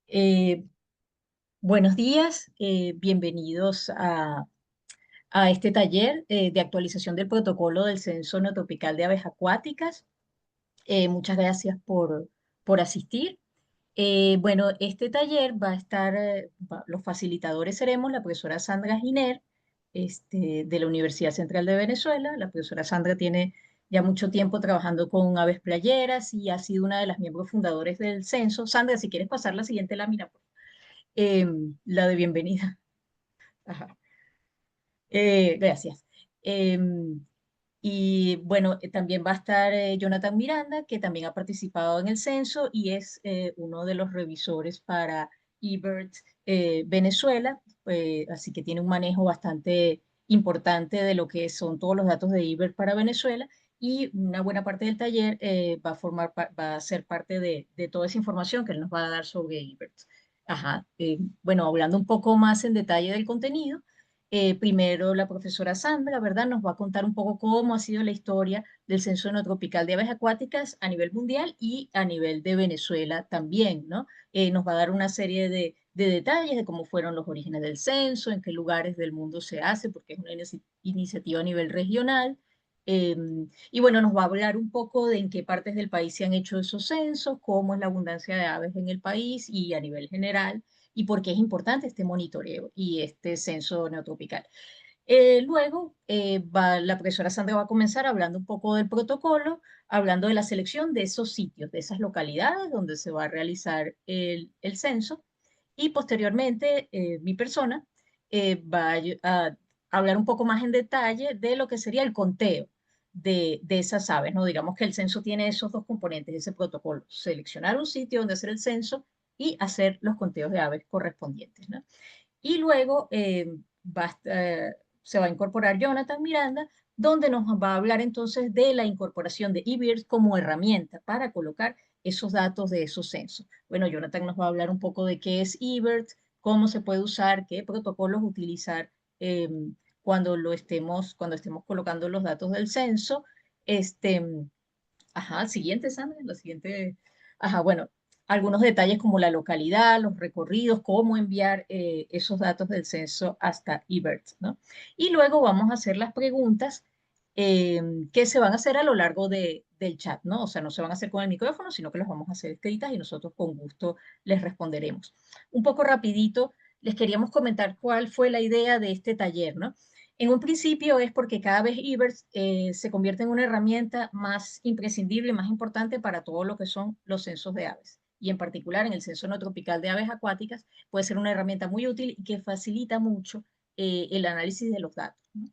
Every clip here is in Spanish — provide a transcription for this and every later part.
Eh, Buenos días, bienvenidos a este taller de actualización del protocolo del Censo Neotropical de Aves Acuáticas. Muchas gracias por asistir. Bueno, este taller va a estar, los facilitadores seremos la profesora Sandra Giner, de la Universidad Central de Venezuela. La profesora Sandra tiene ya mucho tiempo trabajando con aves playeras y ha sido una de las miembros fundadores del censo. Sandra, si quieres pasar la siguiente lámina, por favor. La de bienvenida. Ajá. Gracias. Y bueno, también va a estar Jonathan Miranda, que también ha participado en el censo y es uno de los revisores para eBird Venezuela, así que tiene un manejo bastante importante de lo que son todos los datos de eBird para Venezuela y una buena parte del taller va a ser parte de toda esa información que él nos va a dar sobre eBird. Ajá. Bueno, hablando un poco más en detalle del contenido. Primero, la profesora Sandra, ¿verdad? Nos va a contar un poco cómo ha sido la historia del censo tropical de aves acuáticas a nivel mundial y a nivel de Venezuela también, ¿no? Nos va a dar una serie de detalles de cómo fueron los orígenes del censo, en qué lugares del mundo se hace, porque es una iniciativa a nivel regional. Y bueno, nos va a hablar un poco de en qué partes del país se han hecho esos censos, cómo es la abundancia de aves en el país y a nivel general y por qué es importante este monitoreo y este censo neotropical. Luego, la profesora Sandra va a comenzar hablando un poco del protocolo, hablando de la selección de esos sitios, de esas localidades donde se va a realizar el censo. Y posteriormente, mi persona va a hablar un poco más en detalle de lo que sería el conteo de esas aves, ¿no? Digamos que el censo tiene esos dos componentes, ese protocolo, seleccionar un sitio donde hacer el censo y hacer los conteos de aves correspondientes, ¿no? Y luego se va a incorporar Jonathan Miranda, donde nos va a hablar entonces de la incorporación de eBirds como herramienta para colocar esos datos de esos censos. Bueno, Jonathan nos va a hablar un poco de qué es eBirds, cómo se puede usar, qué protocolos utilizar eh, cuando estemos colocando los datos del censo. Este, Ajá, siguiente, Sandra, la siguiente. Ajá, bueno, algunos detalles como la localidad, los recorridos, cómo enviar esos datos del censo hasta eBird, ¿no? Y luego vamos a hacer las preguntas eh, que se van a hacer a lo largo del chat, ¿no? O sea, no se van a hacer con el micrófono, sino que las vamos a hacer escritas y nosotros con gusto les responderemos. Un poco rapidito, les queríamos comentar cuál fue la idea de este taller, ¿no? En un principio es porque cada vez eBirds se convierte en una herramienta más imprescindible y más importante para todo lo que son los censos de aves. Y en particular en el censo no tropical de aves acuáticas puede ser una herramienta muy útil y que facilita mucho el análisis de los datos, ¿no?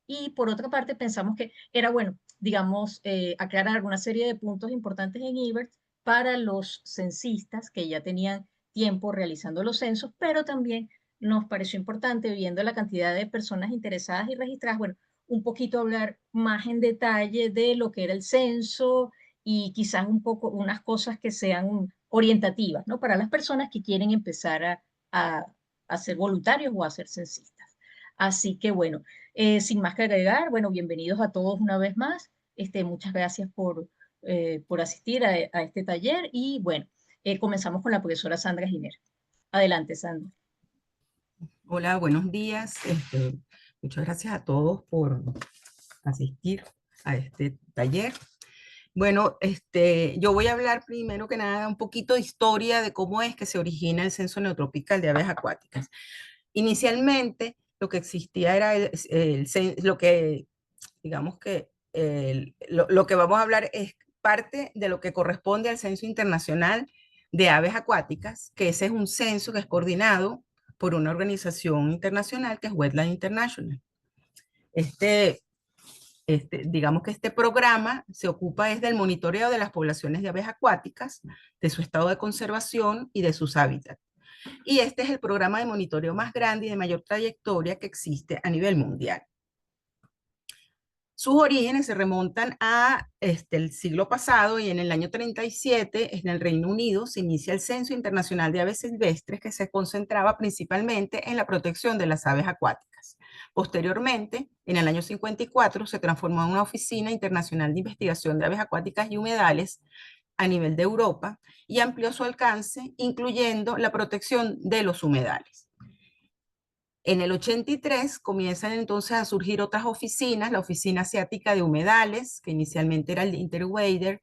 Y por otra parte pensamos que era bueno, digamos, aclarar una serie de puntos importantes en eBirds para los censistas que ya tenían tiempo realizando los censos, pero también nos pareció importante, viendo la cantidad de personas interesadas y registradas, bueno, un poquito hablar más en detalle de lo que era el censo y quizás un poco unas cosas que sean orientativas, ¿no? Para las personas que quieren empezar a, a ser voluntarios o a ser censistas. Así que bueno, sin más que agregar, bueno, bienvenidos a todos una vez más. Muchas gracias por asistir a este taller y bueno, comenzamos con la profesora Sandra Giner. Adelante, Sandra. Hola, buenos días. Muchas gracias a todos por asistir a este taller. Bueno, yo voy a hablar primero que nada un poquito de historia de cómo es que se origina el censo neotropical de aves acuáticas. Inicialmente, lo que existía era lo que, digamos que, lo que vamos a hablar es parte de lo que corresponde al Censo Internacional de Aves Acuáticas, que ese es un censo que es coordinado por una organización internacional que es Wetland International. Este, digamos que este programa se ocupa es del monitoreo de las poblaciones de aves acuáticas, de su estado de conservación y de sus hábitats. Y este es el programa de monitoreo más grande y de mayor trayectoria que existe a nivel mundial. Sus orígenes se remontan a el siglo pasado y en el año 37 en el Reino Unido se inicia el Censo Internacional de Aves Silvestres que se concentraba principalmente en la protección de las aves acuáticas. Posteriormente, en el año 54 se transformó en una Oficina Internacional de Investigación de Aves Acuáticas y Humedales a nivel de Europa y amplió su alcance, incluyendo la protección de los humedales. En el 83 comienzan entonces a surgir otras oficinas, la Oficina Asiática de Humedales, que inicialmente era el Interweather,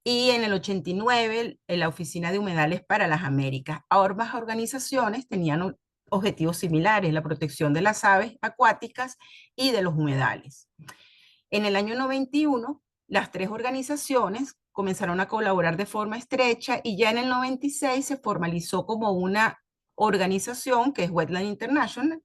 y en el 89 la Oficina de Humedales para las Américas. Ambas organizaciones tenían objetivos similares, la protección de las aves acuáticas y de los humedales. En el año 91, las tres organizaciones comenzaron a colaborar de forma estrecha y ya en el 96 se formalizó como una organización que es Wetland International,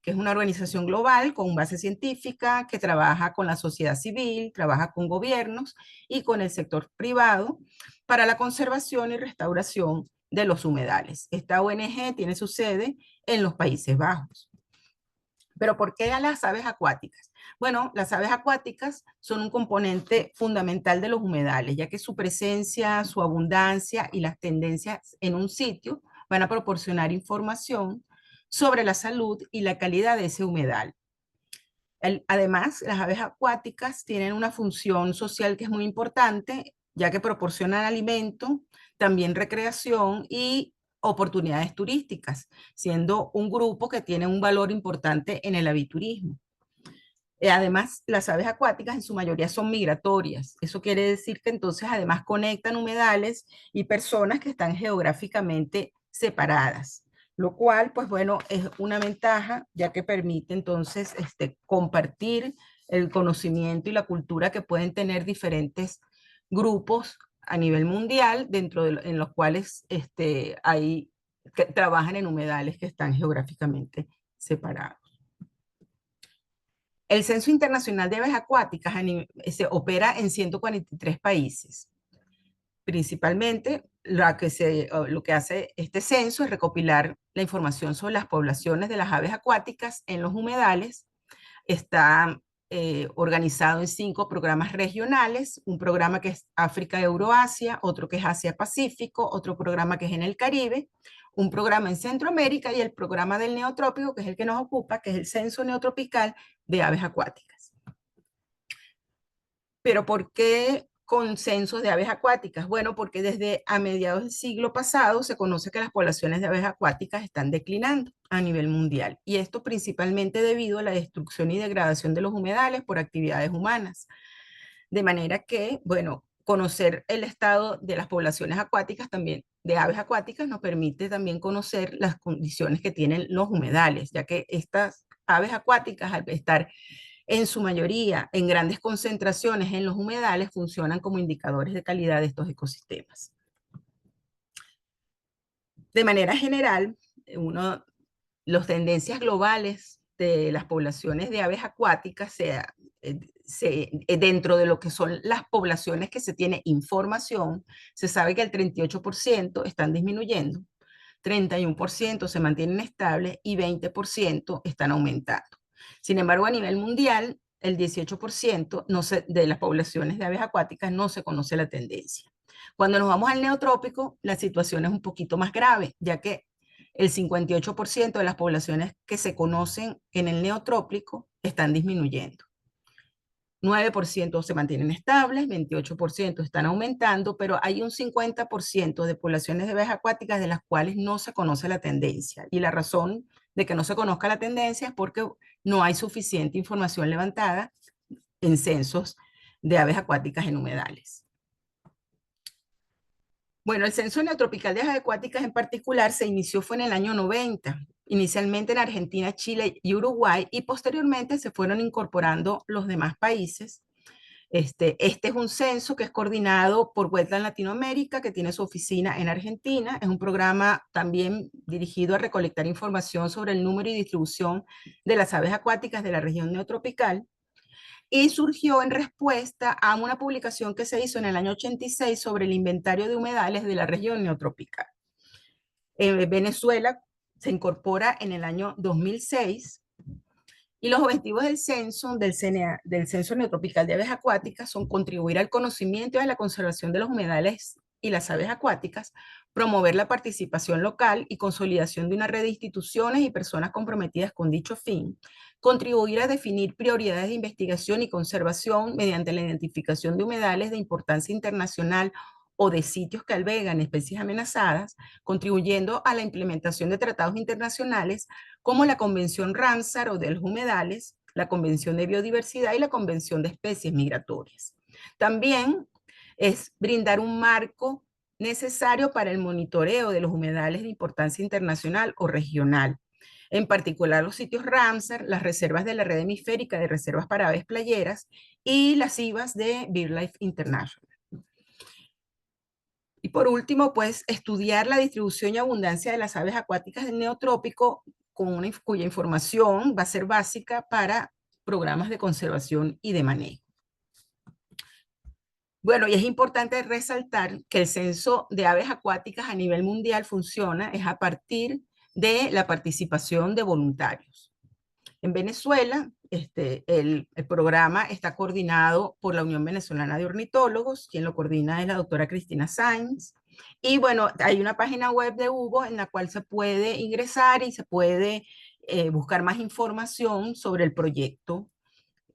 que es una organización global con base científica que trabaja con la sociedad civil, trabaja con gobiernos y con el sector privado para la conservación y restauración de los humedales. Esta ONG tiene su sede en los Países Bajos. ¿Pero por qué a las aves acuáticas? Bueno, las aves acuáticas son un componente fundamental de los humedales, ya que su presencia, su abundancia y las tendencias en un sitio van a proporcionar información sobre la salud y la calidad de ese humedal. Además, las aves acuáticas tienen una función social que es muy importante, ya que proporcionan alimento, también recreación y oportunidades turísticas, siendo un grupo que tiene un valor importante en el aviturismo. Además, las aves acuáticas en su mayoría son migratorias. Eso quiere decir que entonces además conectan humedales y personas que están geográficamente separadas, lo cual, pues bueno, es una ventaja ya que permite entonces compartir el conocimiento y la cultura que pueden tener diferentes grupos a nivel mundial, en los cuales que trabajan en humedales que están geográficamente separados. El Censo Internacional de Aves Acuáticas se opera en 143 países. Principalmente, lo que hace este censo es recopilar la información sobre las poblaciones de las aves acuáticas en los humedales. Está organizado en 5 programas regionales, un programa que es África-Euroasia, otro que es Asia-Pacífico, otro programa que es en el Caribe, un programa en Centroamérica y el programa del neotrópico, que es el que nos ocupa, que es el Censo Neotropical de Aves Acuáticas. ¿Pero por qué con censos de aves acuáticas? Bueno, porque desde a mediados del siglo pasado se conoce que las poblaciones de aves acuáticas están declinando a nivel mundial, y esto principalmente debido a la destrucción y degradación de los humedales por actividades humanas. De manera que, bueno, conocer el estado de las poblaciones acuáticas también, de aves acuáticas, nos permite también conocer las condiciones que tienen los humedales, ya que estas aves acuáticas, al estar en su mayoría en grandes concentraciones en los humedales, funcionan como indicadores de calidad de estos ecosistemas. De manera general, las tendencias globales de las poblaciones de aves acuáticas, dentro de lo que son las poblaciones que se tiene información, se sabe que el 38% están disminuyendo, 31% se mantienen estables y 20% están aumentando. Sin embargo, a nivel mundial, el 18% de las poblaciones de aves acuáticas no se conoce la tendencia. Cuando nos vamos al neotrópico, la situación es un poquito más grave, ya que el 58% de las poblaciones que se conocen en el neotrópico están disminuyendo. 9% se mantienen estables, 28% están aumentando, pero hay un 50% de poblaciones de aves acuáticas de las cuales no se conoce la tendencia. Y la razón de que no se conozca la tendencia es porque no hay suficiente información levantada en censos de aves acuáticas en humedales. Bueno, el censo neotropical de aves acuáticas en particular se inició fue en el año 90, inicialmente en Argentina, Chile y Uruguay, y posteriormente se fueron incorporando los demás países. Este es un censo que es coordinado por Wetland Latinoamérica, que tiene su oficina en Argentina. Es un programa también dirigido a recolectar información sobre el número y distribución de las aves acuáticas de la región neotropical. Y surgió en respuesta a una publicación que se hizo en el año 86 sobre el inventario de humedales de la región neotropical. Venezuela se incorpora en el año 2006 y los objetivos del censo, del Censo Neotropical de Aves Acuáticas, son contribuir al conocimiento y a la conservación de los humedales y las aves acuáticas, promover la participación local y consolidación de una red de instituciones y personas comprometidas con dicho fin, contribuir a definir prioridades de investigación y conservación mediante la identificación de humedales de importancia internacional o de sitios que albergan especies amenazadas, contribuyendo a la implementación de tratados internacionales como la Convención Ramsar o de los humedales, la Convención de Biodiversidad y la Convención de Especies Migratorias. También es brindar un marco necesario para el monitoreo de los humedales de importancia internacional o regional, en particular los sitios Ramsar, las reservas de la red hemisférica de reservas para aves playeras y las IVAs de BirdLife International. Y por último, pues estudiar la distribución y abundancia de las aves acuáticas del neotrópico, cuya información va a ser básica para programas de conservación y de manejo. Bueno, y es importante resaltar que el censo de aves acuáticas a nivel mundial funciona es a partir de la participación de voluntarios. En Venezuela, el programa está coordinado por la Unión Venezolana de Ornitólogos, quien lo coordina es la doctora Cristina Sáenz. Y bueno, hay una página web de Hugo en la cual se puede ingresar y se puede buscar más información sobre el proyecto.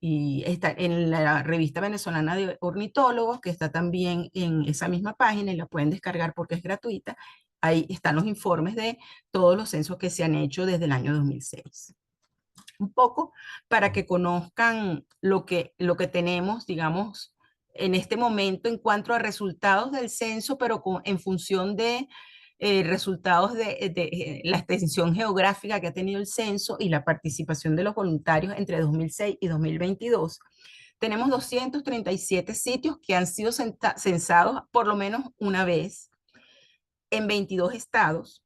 Y está en la revista venezolana de ornitólogos, que está también en esa misma página y la pueden descargar porque es gratuita. Ahí están los informes de todos los censos que se han hecho desde el año 2006. Un poco para que conozcan lo que tenemos, digamos, en este momento en cuanto a resultados del censo, pero en función de resultados de la extensión geográfica que ha tenido el censo y la participación de los voluntarios entre 2006 y 2022. Tenemos 237 sitios que han sido censados por lo menos una vez en 22 estados.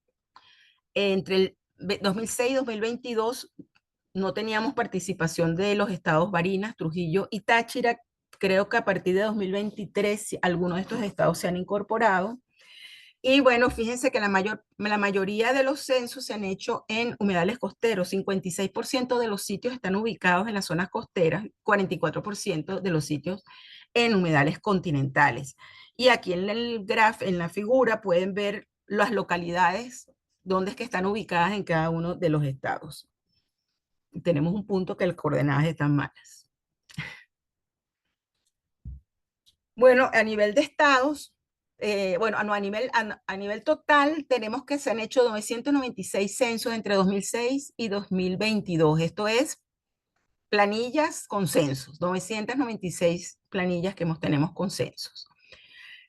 Entre el 2006 y 2022 no teníamos participación de los estados Barinas, Trujillo y Táchira. Creo que a partir de 2023 algunos de estos estados se han incorporado. Y bueno, fíjense que la mayoría de los censos se han hecho en humedales costeros. 56% de los sitios están ubicados en las zonas costeras, 44% de los sitios en humedales continentales. Y aquí en el graph, en la figura, pueden ver las localidades donde es que están ubicadas en cada uno de los estados. Tenemos un punto que las coordenadas están malas. Bueno, a nivel de estados, bueno, no, a nivel total, tenemos que se han hecho 996 censos entre 2006 y 2022. Esto es planillas con censos, 996 planillas que tenemos con censos.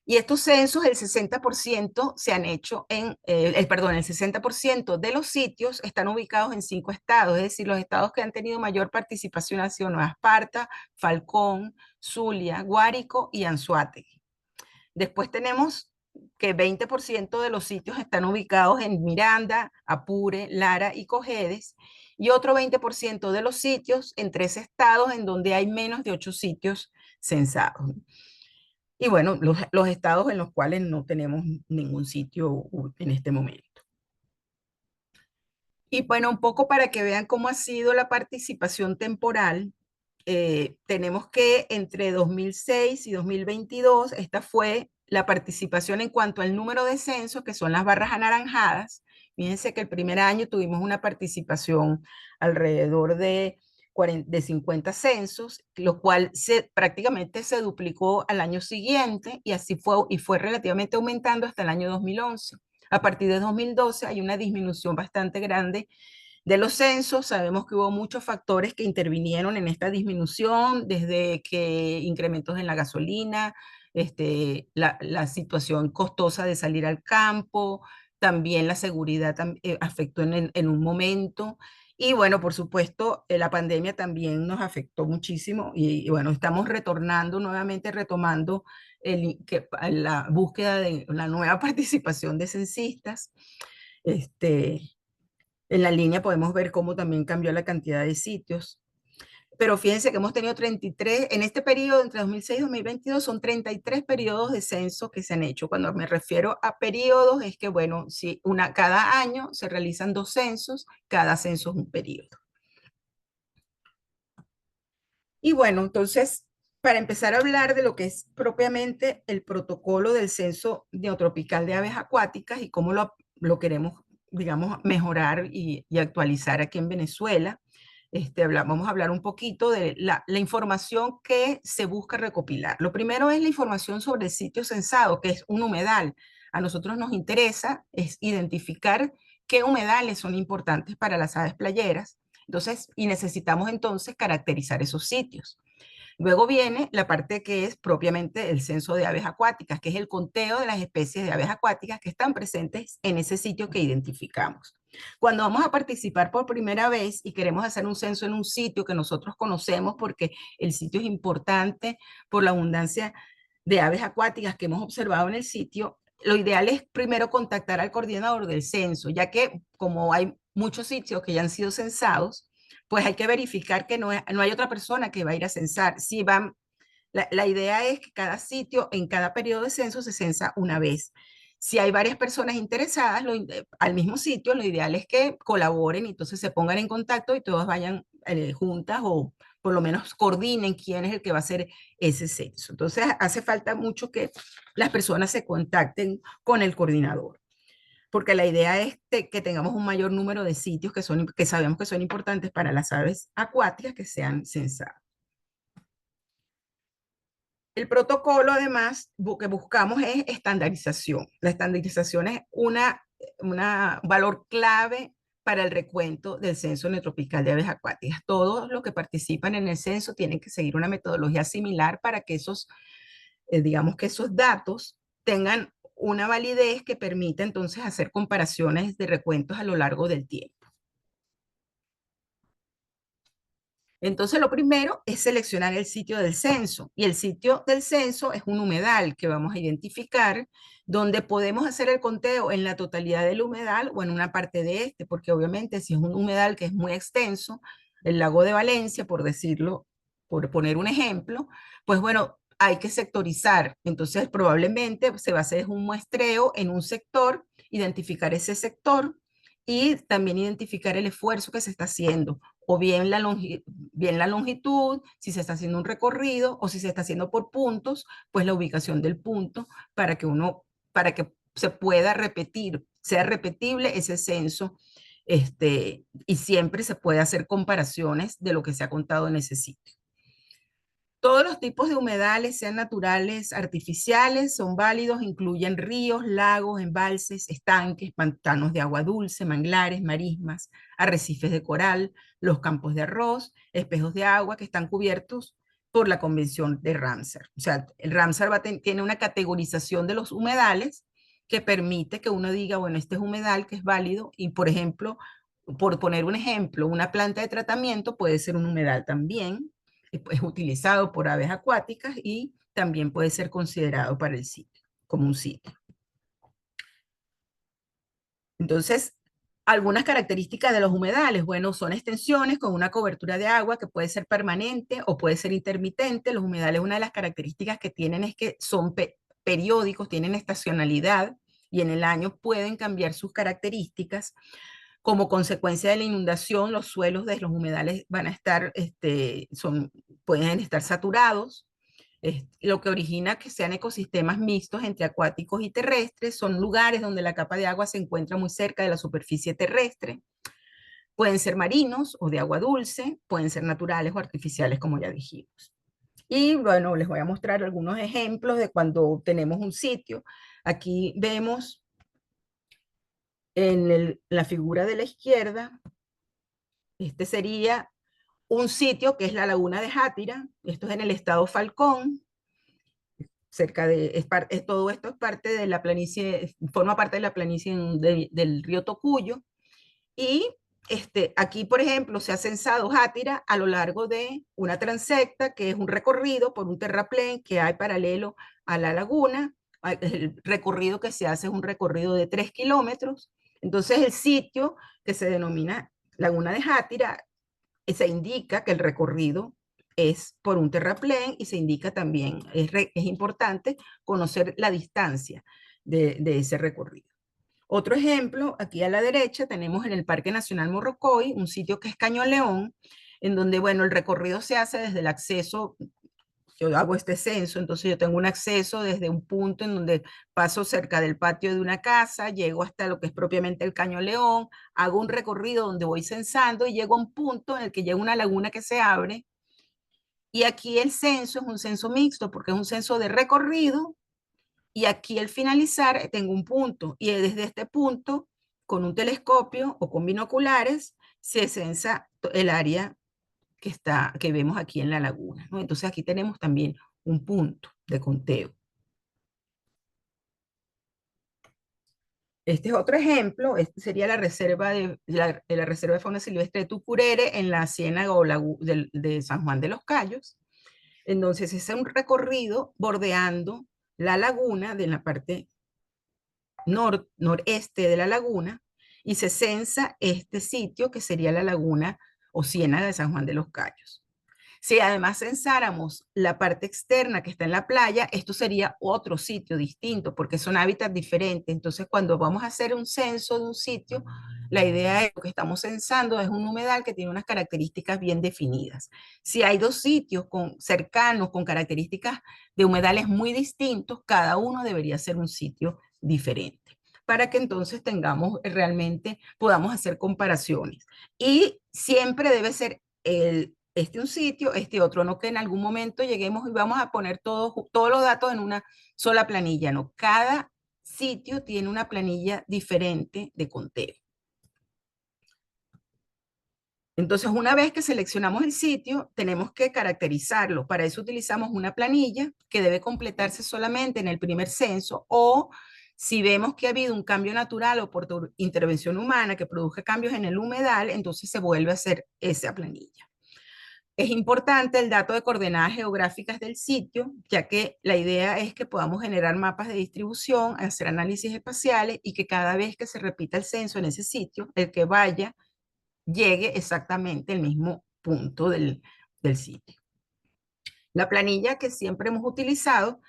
Y estos censos, el 60% se han hecho perdón, el 60% de los sitios están ubicados en 5 estados, es decir, los estados que han tenido mayor participación han sido Nueva Esparta, Falcón, Zulia, Guárico y Anzoátegui. Después tenemos que 20% de los sitios están ubicados en Miranda, Apure, Lara y Cojedes, y otro 20% de los sitios en 3 estados en donde hay menos de 8 sitios censados. Y bueno, los estados en los cuales no tenemos ningún sitio en este momento. Y bueno, un poco para que vean cómo ha sido la participación temporal, tenemos que entre 2006 y 2022, esta fue la participación en cuanto al número de censos, que son las barras anaranjadas. Fíjense que el primer año tuvimos una participación alrededor de 50 censos, lo cual prácticamente se duplicó al año siguiente y así fue relativamente aumentando hasta el año 2011. A partir de 2012 hay una disminución bastante grande de los censos. Sabemos que hubo muchos factores que intervinieron en esta disminución, desde que incrementos en la gasolina, la situación costosa de salir al campo, también la seguridad afectó en un momento. Y bueno, por supuesto, la pandemia también nos afectó muchísimo y bueno, estamos retomando la búsqueda de la nueva participación de censistas. En la línea podemos ver cómo también cambió la cantidad de sitios. Pero fíjense que hemos tenido 33, en este periodo entre 2006 y 2022 son 33 periodos de censo que se han hecho. Cuando me refiero a periodos es que, bueno, si cada año se realizan 2 censos, cada censo es un periodo. Y bueno, entonces, para empezar a hablar de lo que es propiamente el protocolo del censo neotropical de aves acuáticas y cómo lo queremos, digamos, mejorar y actualizar aquí en Venezuela, vamos a hablar un poquito de la información que se busca recopilar. Lo primero es la información sobre el sitio censado, que es un humedal. A nosotros nos interesa es identificar qué humedales son importantes para las aves playeras. Entonces, y necesitamos entonces caracterizar esos sitios. Luego viene la parte que es propiamente el censo de aves acuáticas, que es el conteo de las especies de aves acuáticas que están presentes en ese sitio que identificamos. Cuando vamos a participar por primera vez y queremos hacer un censo en un sitio que nosotros conocemos porque el sitio es importante por la abundancia de aves acuáticas que hemos observado en el sitio, lo ideal es primero contactar al coordinador del censo, ya que como hay muchos sitios que ya han sido censados, pues hay que verificar que no hay otra persona que va a ir a censar. Si van, la idea es que cada sitio, en cada periodo de censo, se censa una vez. Si hay varias personas interesadas al mismo sitio, lo ideal es que colaboren y entonces se pongan en contacto y todos vayan juntas o por lo menos coordinen quién es el que va a hacer ese censo. Entonces hace falta mucho que las personas se contacten con el coordinador, porque la idea es que tengamos un mayor número de sitios que sabemos que son importantes para las aves acuáticas que sean censadas. El protocolo, además, que buscamos es estandarización. La estandarización es una valor clave para el recuento del censo neotropical de aves acuáticas. Todos los que participan en el censo tienen que seguir una metodología similar para que digamos que esos datos tengan una validez que permita entonces hacer comparaciones de recuentos a lo largo del tiempo. Entonces, lo primero es seleccionar el sitio del censo. Y el sitio del censo es un humedal que vamos a identificar, donde podemos hacer el conteo en la totalidad del humedal o en una parte de este, porque obviamente si es un humedal que es muy extenso, el lago de Valencia, por decirlo, por poner un ejemplo, pues bueno, hay que sectorizar. Entonces, probablemente se va a hacer un muestreo en un sector, identificar ese sector y también identificar el esfuerzo que se está haciendo, o bien bien la longitud, si se está haciendo un recorrido o si se está haciendo por puntos, pues la ubicación del punto para que se pueda repetir, sea repetible ese censo, y siempre se puede hacer comparaciones de lo que se ha contado en ese sitio. Todos los tipos de humedales, sean naturales, artificiales, son válidos, incluyen ríos, lagos, embalses, estanques, pantanos de agua dulce, manglares, marismas, arrecifes de coral, los campos de arroz, espejos de agua que están cubiertos por la Convención de Ramsar. O sea, el Ramsar tiene una categorización de los humedales que permite que uno diga, bueno, este es humedal que es válido y, por ejemplo, por poner un ejemplo, una planta de tratamiento puede ser un humedal también, es utilizado por aves acuáticas y también puede ser considerado para el sitio, como un sitio. Entonces, algunas características de los humedales, bueno, son extensiones con una cobertura de agua que puede ser permanente o puede ser intermitente. Los humedales, una de las características que tienen es que son periódicos, tienen estacionalidad y en el año pueden cambiar sus características. Como consecuencia de la inundación, los suelos de los humedales van a estar, pueden estar saturados, lo que origina que sean ecosistemas mixtos entre acuáticos y terrestres. Son lugares donde la capa de agua se encuentra muy cerca de la superficie terrestre. Pueden ser marinos o de agua dulce, pueden ser naturales o artificiales, como ya dijimos. Y bueno, les voy a mostrar algunos ejemplos de cuando tenemos un sitio. Aquí vemos en la figura de la izquierda, este sería un sitio que es la Laguna de Játira. Esto es en el estado Falcón, cerca de, todo esto es parte de la planicie, forma parte de la planicie del río Tocuyo. Y aquí, por ejemplo, se ha censado Játira a lo largo de una transecta, que es un recorrido por un terraplén que hay paralelo a la laguna. El recorrido que se hace es un recorrido de 3 kilómetros. Entonces, el sitio que se denomina Laguna de Játira, se indica que el recorrido es por un terraplén y se indica también, es importante conocer la distancia de ese recorrido. Otro ejemplo, aquí a la derecha tenemos en el Parque Nacional Morrocoy, un sitio que es Cañón León, en donde, bueno, el recorrido se hace desde el acceso yo hago este censo, entonces yo tengo un acceso desde un punto en donde paso cerca del patio de una casa, llego hasta lo que es propiamente el Caño León, hago un recorrido donde voy censando y llego a un punto en el que llega una laguna que se abre. Y aquí el censo es un censo mixto porque es un censo de recorrido y aquí al finalizar tengo un punto y desde este punto con un telescopio o con binoculares se censa el área que vemos aquí en la laguna, ¿no? Entonces aquí tenemos también un punto de conteo. Este es otro ejemplo, este sería la reserva de la Reserva de Fauna Silvestre de Tucurere en la Ciénaga o de San Juan de los Cayos. Entonces es un recorrido bordeando la laguna de la parte noreste de la laguna y se censa este sitio que sería la laguna o Ciénaga de San Juan de los Cayos. Si además censáramos la parte externa que está en la playa, esto sería otro sitio distinto porque son hábitats diferentes. Entonces, cuando vamos a hacer un censo de un sitio, la idea es que estamos censando es un humedal que tiene unas características bien definidas. Si hay dos sitios cercanos con características de humedales muy distintos, cada uno debería ser un sitio diferente para que entonces tengamos realmente, podamos hacer comparaciones. Y siempre debe ser un sitio, este otro, no que en algún momento lleguemos y vamos a poner todos los datos en una sola planilla, no, cada sitio tiene una planilla diferente de conteo. Entonces, una vez que seleccionamos el sitio, tenemos que caracterizarlo. Para eso utilizamos una planilla que debe completarse solamente en el primer censo o si vemos que ha habido un cambio natural o por intervención humana que produzca cambios en el humedal, entonces se vuelve a hacer esa planilla. Es importante el dato de coordenadas geográficas del sitio, ya que la idea es que podamos generar mapas de distribución, hacer análisis espaciales y que cada vez que se repita el censo en ese sitio, el que vaya llegue exactamente al mismo punto del sitio. La planilla que siempre hemos utilizado,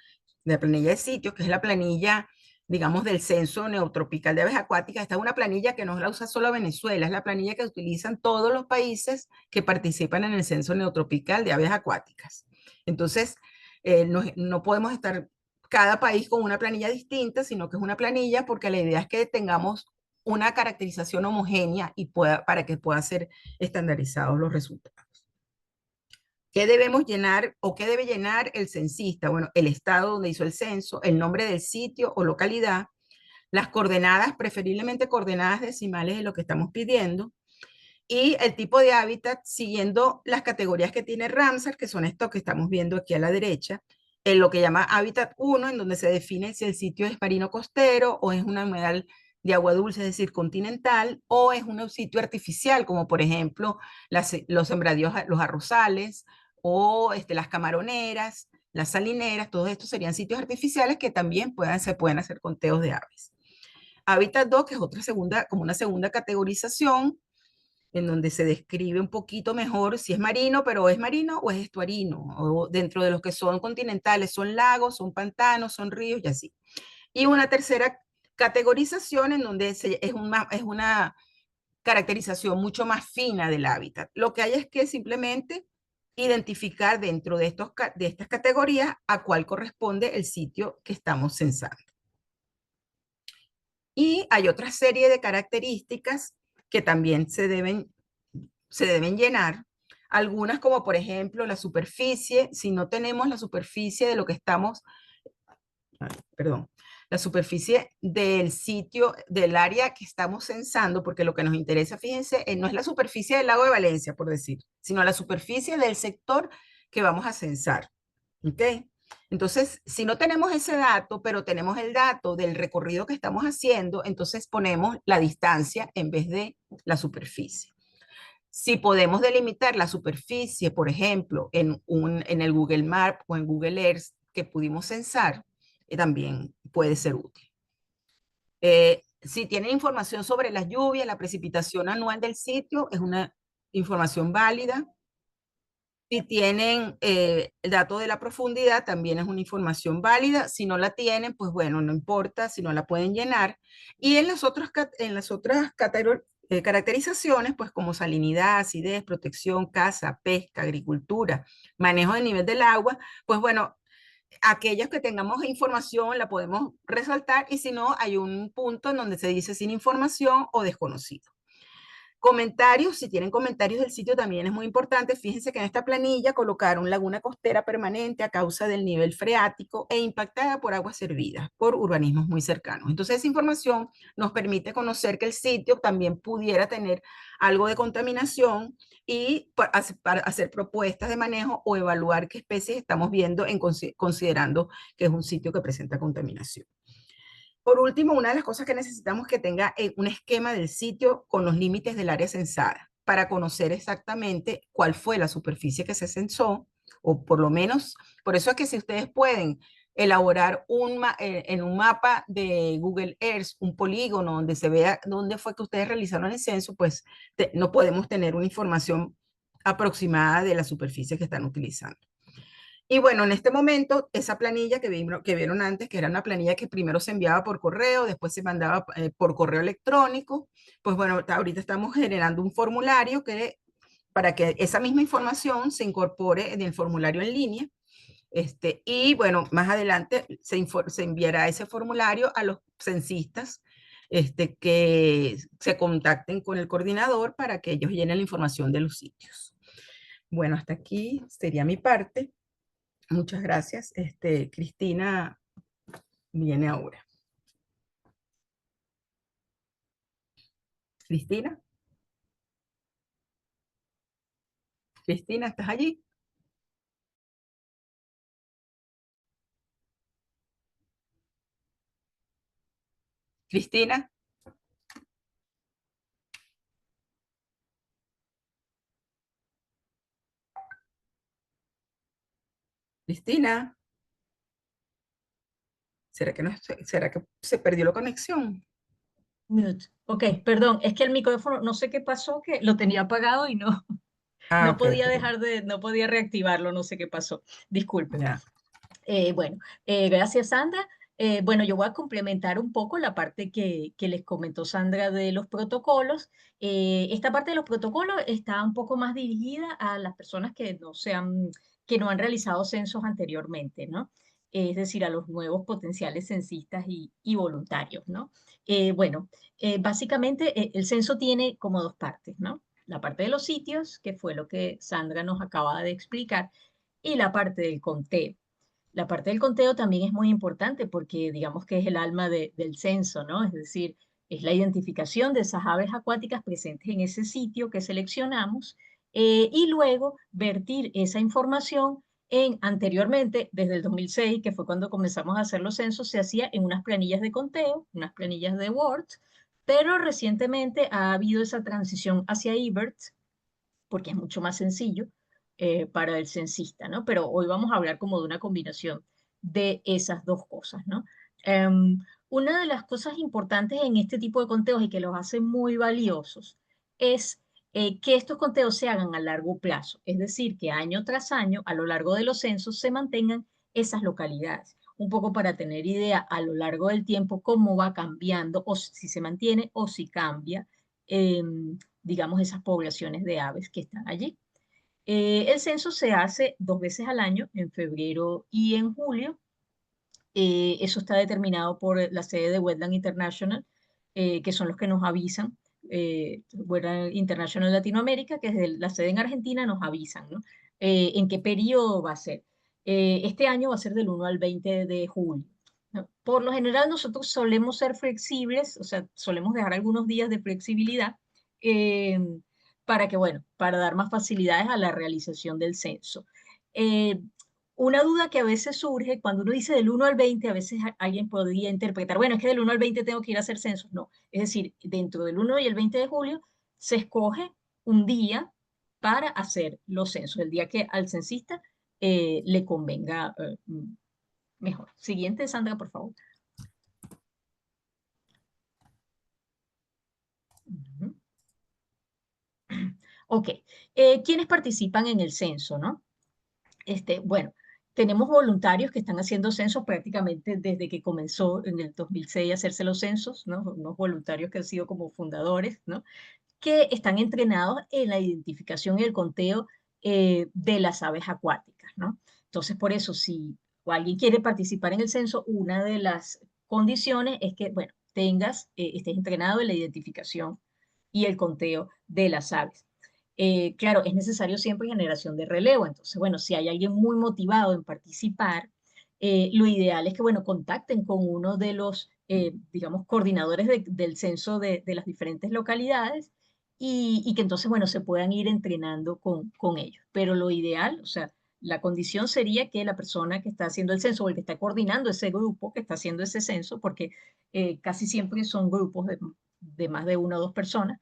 la planilla de sitios, que es la planilla, digamos, del Censo Neotropical de Aves Acuáticas, esta es una planilla que no la usa solo Venezuela, es la planilla que utilizan todos los países que participan en el Censo Neotropical de Aves Acuáticas. Entonces, no podemos estar cada país con una planilla distinta, sino que es una planilla porque la idea es que tengamos una caracterización homogénea y para que puedan ser estandarizados los resultados. ¿Qué debemos llenar o qué debe llenar el censista? Bueno, el estado donde hizo el censo, el nombre del sitio o localidad, las coordenadas, preferiblemente coordenadas decimales de lo que estamos pidiendo, y el tipo de hábitat siguiendo las categorías que tiene Ramsar, que son estos que estamos viendo aquí a la derecha, en lo que llama hábitat 1, en donde se define si el sitio es marino costero o es un humedal de agua dulce, es decir, continental, o es un sitio artificial, como por ejemplo los sembradíos, los arrozales, o las camaroneras, las salineras, todos estos serían sitios artificiales que también se pueden hacer conteos de aves. Hábitat 2, que es como una segunda categorización, en donde se describe un poquito mejor si es marino, pero es marino o es estuarino, o dentro de los que son continentales, son lagos, son pantanos, son ríos y así. Y una tercera categorización en donde es una caracterización mucho más fina del hábitat. Lo que hay es que simplemente identificar dentro de estas categorías a cuál corresponde el sitio que estamos censando. Y hay otra serie de características que también se deben llenar. Algunas como por ejemplo la superficie, si no tenemos la superficie de lo que estamos, perdón, la superficie del sitio, del área que estamos censando, porque lo que nos interesa, fíjense, no es la superficie del lago de Valencia, por decir, sino la superficie del sector que vamos a censar. ¿Ok? Entonces, si no tenemos ese dato, pero tenemos el dato del recorrido que estamos haciendo, entonces ponemos la distancia en vez de la superficie. Si podemos delimitar la superficie, por ejemplo, en el Google Map o en Google Earth que pudimos censar, también puede ser útil. Si tienen información sobre las lluvias, la precipitación anual del sitio, es una información válida. Si tienen el dato de la profundidad, también es una información válida. Si no la tienen, pues bueno, no importa, si no la pueden llenar. Y en las otras caracterizaciones, pues como salinidad, acidez, protección, caza, pesca, agricultura, manejo del nivel del agua, pues bueno, aquellas que tengamos información la podemos resaltar y si no, hay un punto en donde se dice sin información o desconocido. Comentarios, si tienen comentarios del sitio también es muy importante. Fíjense que en esta planilla colocaron laguna costera permanente a causa del nivel freático e impactada por aguas servidas por organismos muy cercanos. Entonces esa información nos permite conocer que el sitio también pudiera tener algo de contaminación y para hacer propuestas de manejo o evaluar qué especies estamos viendo considerando que es un sitio que presenta contaminación. Por último, una de las cosas que necesitamos es que tenga un esquema del sitio con los límites del área censada para conocer exactamente cuál fue la superficie que se censó, o por lo menos, por eso es que si ustedes pueden elaborar en un mapa de Google Earth un polígono donde se vea dónde fue que ustedes realizaron el censo, pues no podemos tener una información aproximada de la superficie que están utilizando. Y bueno, en este momento, esa planilla que vieron antes, que era una planilla que primero se enviaba por correo, después se mandaba por correo electrónico, pues bueno, ahorita estamos generando un formulario para que esa misma información se incorpore en el formulario en línea. Y bueno, más adelante se enviará ese formulario a los censistas que se contacten con el coordinador para que ellos llenen la información de los sitios. Bueno, hasta aquí sería mi parte. Muchas gracias. Cristina viene ahora. Cristina, Cristina, ¿estás allí? Cristina, Cristina, será que se perdió la conexión? Mute. Ok, perdón, es que el micrófono, no sé qué pasó, que lo tenía apagado y no, Ah, no ok, podía ok. no podía reactivarlo, no sé qué pasó. Disculpe. Ya. Bueno, gracias Sandra. Bueno, yo voy a complementar un poco la parte que les comentó Sandra de los protocolos. Esta parte de los protocolos está un poco más dirigida a las personas que no han realizado censos anteriormente, ¿no? Es decir, a los nuevos potenciales censistas y voluntarios, ¿no? Bueno, básicamente el censo tiene como dos partes, ¿no? La parte de los sitios, que fue lo que Sandra nos acaba de explicar, y la parte del conteo. La parte del conteo también es muy importante porque digamos que es el alma del censo, ¿no? Es decir, es la identificación de esas aves acuáticas presentes en ese sitio que seleccionamos y luego vertir esa información anteriormente, desde el 2006, que fue cuando comenzamos a hacer los censos, se hacía en unas planillas de conteo, unas planillas de Word, pero recientemente ha habido esa transición hacia eBird, porque es mucho más sencillo para el censista, ¿no? Pero hoy vamos a hablar como de una combinación de esas dos cosas, ¿no? Una de las cosas importantes en este tipo de conteos y que los hace muy valiosos es que estos conteos se hagan a largo plazo, es decir, que año tras año, a lo largo de los censos, se mantengan esas localidades, un poco para tener idea a lo largo del tiempo cómo va cambiando, o si se mantiene o si cambia, digamos, esas poblaciones de aves que están allí. El censo se hace 2 veces al año, en febrero y en julio. Eso está determinado por la sede de Wetland International, que son los que nos avisan. Wetland International Latinoamérica, que es la sede en Argentina, nos avisan, ¿no? En qué periodo va a ser. Este año va a ser del 1 al 20 de julio, ¿no? Por lo general nosotros solemos ser flexibles, o sea, solemos dejar algunos días de flexibilidad eh, para que, bueno, para dar más facilidades a la realización del censo. Eh, una duda que a veces surge cuando uno dice del 1 al 20, a veces alguien podría interpretar, bueno, es que del 1 al 20 tengo que ir a hacer censos. No, es decir, dentro del 1 y el 20 de julio se escoge un día para hacer los censos, el día que al censista le convenga mejor. Siguiente, Sandra, por favor. Ujú. Ok, ¿quiénes participan en el censo, no? Bueno, tenemos voluntarios que están haciendo censos prácticamente desde que comenzó en el 2006 a hacerse los censos, ¿no? Unos voluntarios que han sido como fundadores, ¿no? Que están entrenados en la identificación y el conteo de las aves acuáticas, ¿no? Entonces, por eso, si alguien quiere participar en el censo, una de las condiciones es que, bueno, estés entrenado en la identificación y el conteo de las aves. Claro, es necesario siempre generación de relevo. Entonces, bueno, si hay alguien muy motivado en participar, lo ideal es que, bueno, contacten con uno de los, digamos, coordinadores del censo de las diferentes localidades y que entonces, bueno, se puedan ir entrenando con ellos. Pero lo ideal, o sea, la condición sería que la persona que está haciendo el censo o el que está coordinando ese grupo que está haciendo ese censo, porque casi siempre son grupos de más de una o dos personas,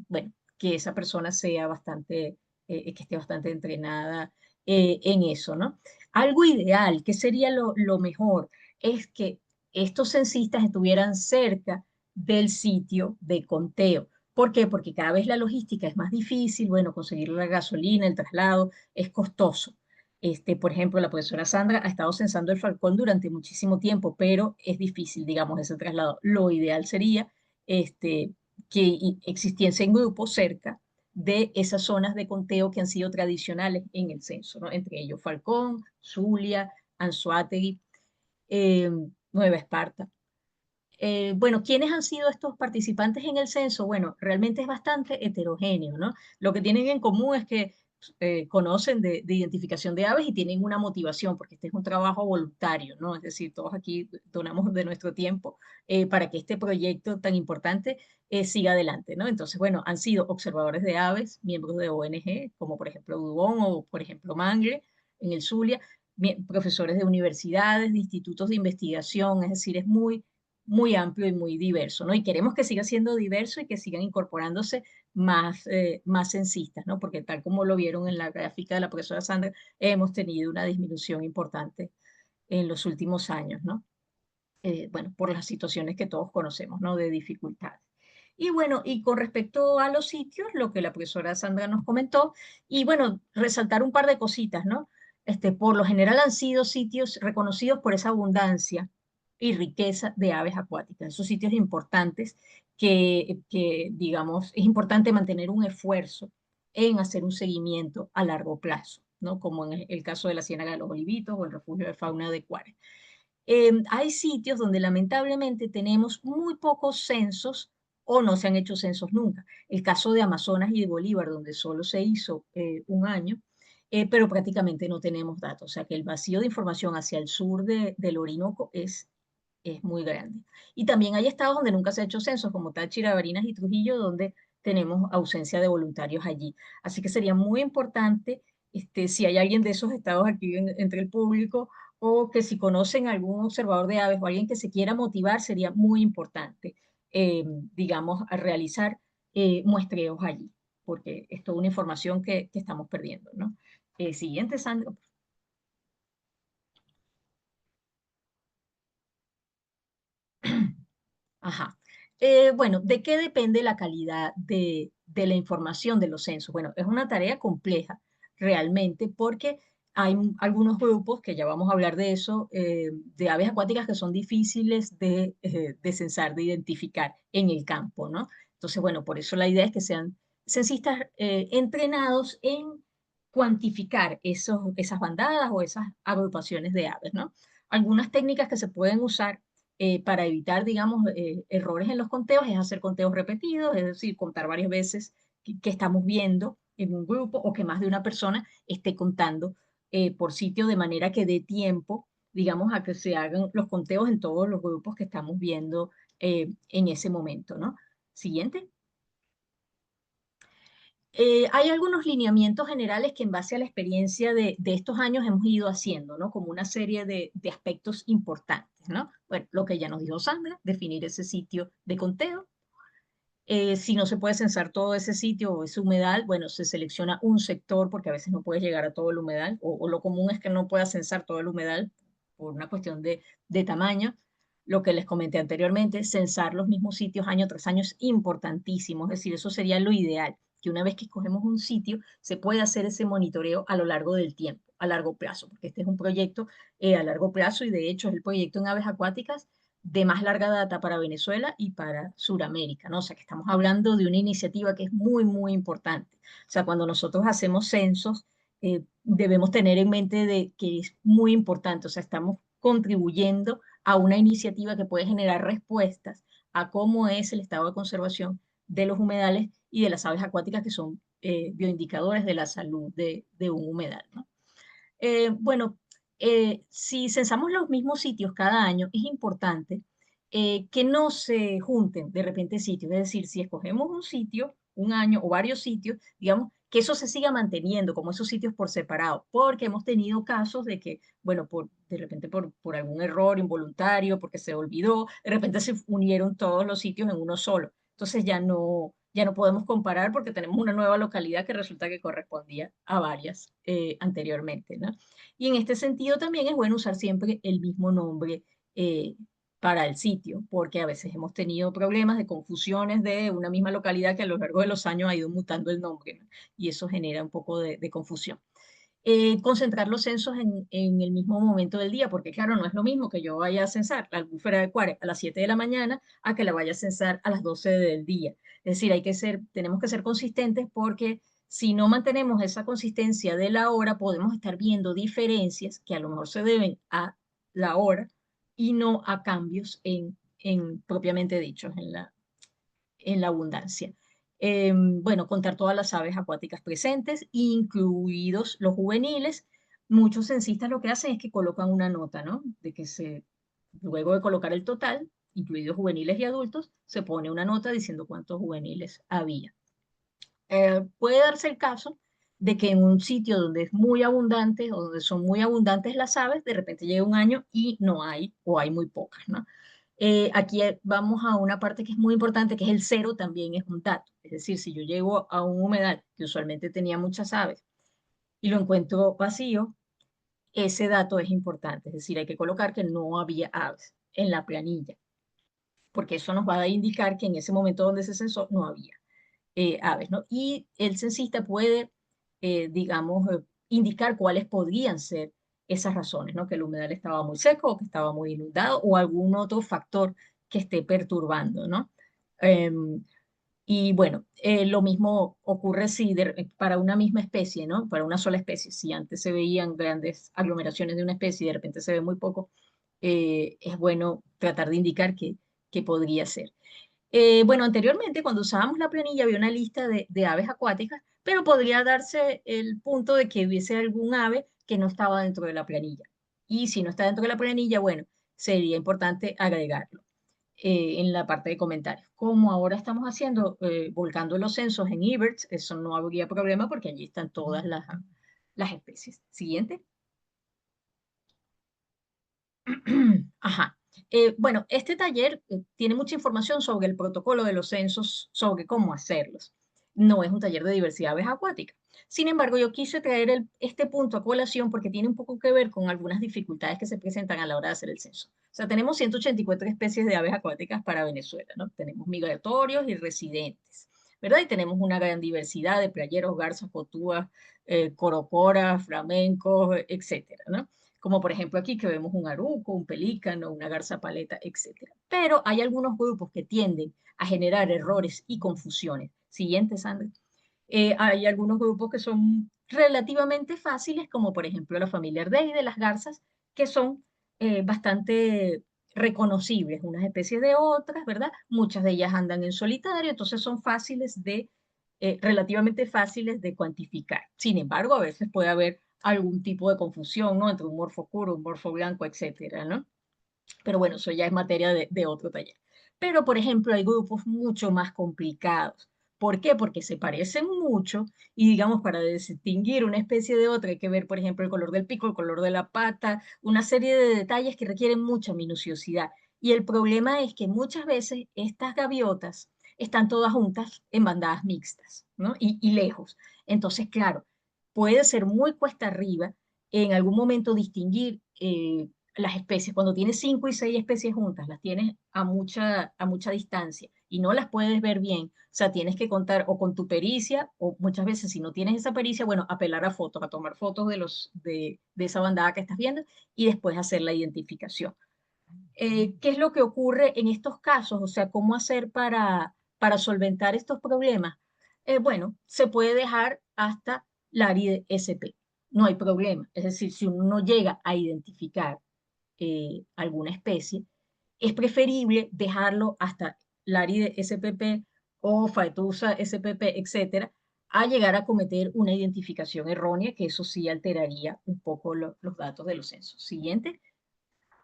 bueno, que esa persona sea bastante, que esté bastante entrenada en eso, ¿no? Algo ideal, que sería lo mejor, es que estos censistas estuvieran cerca del sitio de conteo. ¿Por qué? Porque cada vez la logística es más difícil, bueno, conseguir la gasolina, el traslado, es costoso. Por ejemplo, la profesora Sandra ha estado censando el Falcón durante muchísimo tiempo, pero es difícil, digamos, ese traslado. Lo ideal sería que existiesen grupos cerca de esas zonas de conteo que han sido tradicionales en el censo, ¿no? Entre ellos Falcón, Zulia, Anzoátegui, eh, Nueva Esparta. Bueno, ¿quiénes han sido estos participantes en el censo? Bueno, realmente es bastante heterogéneo, ¿no? Lo que tienen en común es que conocen de identificación de aves y tienen una motivación, porque este es un trabajo voluntario, ¿no? Es decir, todos aquí donamos de nuestro tiempo para que este proyecto tan importante siga adelante, ¿no? Entonces, bueno, han sido observadores de aves, miembros de ONG, como por ejemplo Dubón o por ejemplo Mangle en el Zulia, profesores de universidades, de institutos de investigación, es decir, es muy amplio y muy diverso, ¿no? Y queremos que siga siendo diverso y que sigan incorporándose más censistas, ¿no? Porque tal como lo vieron en la gráfica de la profesora Sandra, hemos tenido una disminución importante en los últimos años, ¿no? Bueno, por las situaciones que todos conocemos, ¿no? De dificultades. Y bueno, y con respecto a los sitios, lo que la profesora Sandra nos comentó, y bueno, resaltar un par de cositas, ¿no? Por lo general han sido sitios reconocidos por esa abundancia y riqueza de aves acuáticas, esos sitios importantes digamos, es importante mantener un esfuerzo en hacer un seguimiento a largo plazo, ¿no? Como en el caso de la Ciénaga de los Olivitos o el Refugio de Fauna de Cuares. Hay sitios donde lamentablemente tenemos muy pocos censos o no se han hecho censos nunca. El caso de Amazonas y de Bolívar, donde solo se hizo un año, pero prácticamente no tenemos datos. O sea que el vacío de información hacia el sur del Orinoco es muy grande. Y también hay estados donde nunca se ha hecho censos, como Táchira, Barinas y Trujillo, donde tenemos ausencia de voluntarios allí. Así que sería muy importante, si hay alguien de esos estados aquí entre el público, o que si conocen algún observador de aves o alguien que se quiera motivar, sería muy importante, digamos, a realizar muestreos allí, porque es toda una información que estamos perdiendo, ¿no? Siguiente, Sandro. Ajá. Bueno, ¿de qué depende la calidad de la información de los censos? Bueno, es una tarea compleja realmente porque hay algunos grupos, que ya vamos a hablar de eso, de aves acuáticas que son difíciles de censar, de identificar en el campo, ¿no? Entonces, bueno, por eso la idea es que sean censistas entrenados en cuantificar esas bandadas o esas agrupaciones de aves, ¿no? Algunas técnicas que se pueden usar para evitar, digamos, errores en los conteos es hacer conteos repetidos, es decir, contar varias veces que estamos viendo en un grupo o que más de una persona esté contando por sitio de manera que dé tiempo, digamos, a que se hagan los conteos en todos los grupos que estamos viendo en ese momento, ¿no? Siguiente. Hay algunos lineamientos generales que en base a la experiencia de estos años hemos ido haciendo, ¿no? Como una serie de aspectos importantes, ¿no? Bueno, lo que ya nos dijo Sandra, definir ese sitio de conteo. Si no se puede censar todo ese sitio o ese humedal, bueno, se selecciona un sector porque a veces no puedes llegar a todo el humedal o lo común es que no puedas censar todo el humedal por una cuestión de tamaño. Lo que les comenté anteriormente, censar los mismos sitios año tras año es importantísimo, es decir, eso sería lo ideal, que una vez que escogemos un sitio, se puede hacer ese monitoreo a lo largo del tiempo, a largo plazo, porque este es un proyecto a largo plazo y de hecho es el proyecto en aves acuáticas de más larga data para Venezuela y para Sudamérica, ¿no? O sea, que estamos hablando de una iniciativa que es muy, muy importante. O sea, cuando nosotros hacemos censos, debemos tener en mente de que es muy importante, o sea, estamos contribuyendo a una iniciativa que puede generar respuestas a cómo es el estado de conservación de los humedales y de las aves acuáticas que son bioindicadores de la salud de un humedal, ¿no? Bueno, si censamos los mismos sitios cada año, es importante que no se junten de repente sitios. Es decir, si escogemos un sitio, un año o varios sitios, digamos, que eso se siga manteniendo como esos sitios por separado, porque hemos tenido casos de que, bueno, de repente por algún error involuntario, porque se olvidó, de repente se unieron todos los sitios en uno solo. Entonces ya no podemos comparar porque tenemos una nueva localidad que resulta que correspondía a varias anteriormente, ¿no? Y en este sentido también es bueno usar siempre el mismo nombre eh, para el sitio, porque a veces hemos tenido problemas de confusiones de una misma localidad que a lo largo de los años ha ido mutando el nombre, ¿no? Y eso genera un poco de confusión. Concentrar los censos en el mismo momento del día, porque claro, no es lo mismo que yo vaya a censar la albúfera de Cuare a las 7 de la mañana a que la vaya a censar a las 12 del día. Es decir, tenemos que ser consistentes porque si no mantenemos esa consistencia de la hora, podemos estar viendo diferencias que a lo mejor se deben a la hora y no a cambios en propiamente dichos, en la abundancia. Bueno, contar todas las aves acuáticas presentes, incluidos los juveniles. Muchos censistas lo que hacen es que colocan una nota, ¿no? Luego de colocar el total, incluidos juveniles y adultos, se pone una nota diciendo cuántos juveniles había. Puede darse el caso de que en un sitio donde es muy abundante o donde son muy abundantes las aves, de repente llega un año y no hay o hay muy pocas, ¿no? Aquí vamos a una parte que es muy importante, que es el cero también es un dato. Es decir, si yo llego a un humedal que usualmente tenía muchas aves y lo encuentro vacío, ese dato es importante. Es decir, hay que colocar que no había aves en la planilla, porque eso nos va a indicar que en ese momento donde se censó no había aves, ¿no? Y el censista puede, digamos, indicar cuáles podrían ser esas razones, ¿no? Que el humedal estaba muy seco o que estaba muy inundado o algún otro factor que esté perturbando, ¿no? Y bueno, lo mismo ocurre si para una misma especie, ¿no? Para una sola especie, si antes se veían grandes aglomeraciones de una especie y de repente se ve muy poco, es bueno tratar de indicar que podría ser. Bueno, anteriormente cuando usábamos la planilla había una lista de aves acuáticas, pero podría darse el punto de que hubiese algún ave que no estaba dentro de la planilla. Y si no está dentro de la planilla, bueno, sería importante agregarlo en la parte de comentarios. Como ahora estamos haciendo, volcando los censos en eBirds, eso no habría problema porque allí están todas las especies. Siguiente. Ajá. Bueno, este taller tiene mucha información sobre el protocolo de los censos, sobre cómo hacerlos. No es un taller de diversidad de aves acuáticas. Sin embargo, yo quise traer este punto a colación porque tiene un poco que ver con algunas dificultades que se presentan a la hora de hacer el censo. O sea, tenemos 184 especies de aves acuáticas para Venezuela, ¿no? Tenemos migratorios y residentes, ¿verdad? Y tenemos una gran diversidad de playeros, garzas, cotúas, corocoras, flamencos, etcétera, ¿no? Como por ejemplo aquí que vemos un aruco, un pelícano, una garza paleta, etcétera. Pero hay algunos grupos que tienden a generar errores y confusiones. Siguiente, Sandra. Hay algunos grupos que son relativamente fáciles, como por ejemplo la familia Ardei de las garzas, que son bastante reconocibles unas especies de otras, ¿verdad? Muchas de ellas andan en solitario, entonces son relativamente fáciles de cuantificar. Sin embargo, a veces puede haber algún tipo de confusión, ¿no? Entre un morfo oscuro, un morfo blanco, etcétera, ¿no? Pero bueno, eso ya es materia de otro taller. Pero, por ejemplo, hay grupos mucho más complicados. ¿Por qué? Porque se parecen mucho y, digamos, para distinguir una especie de otra hay que ver, por ejemplo, el color del pico, el color de la pata, una serie de detalles que requieren mucha minuciosidad. Y el problema es que muchas veces estas gaviotas están todas juntas en bandadas mixtas, ¿no? Y lejos. Entonces, claro, puede ser muy cuesta arriba en algún momento distinguir las especies, cuando tienes 5 y 6 especies juntas, las tienes a mucha distancia y no las puedes ver bien. O sea, tienes que contar o con tu pericia, o muchas veces si no tienes esa pericia, bueno, apelar a fotos, a tomar fotos de esa bandada que estás viendo y después hacer la identificación. ¿Qué es lo que ocurre en estos casos? O sea, ¿cómo hacer para solventar estos problemas? Bueno, se puede dejar hasta la ARID SP. No hay problema. Es decir, si uno no llega a identificar alguna especie, es preferible dejarlo hasta Laride SPP o Faetusa SPP, etcétera, a llegar a cometer una identificación errónea, que eso sí alteraría un poco los datos de los censos. Siguiente.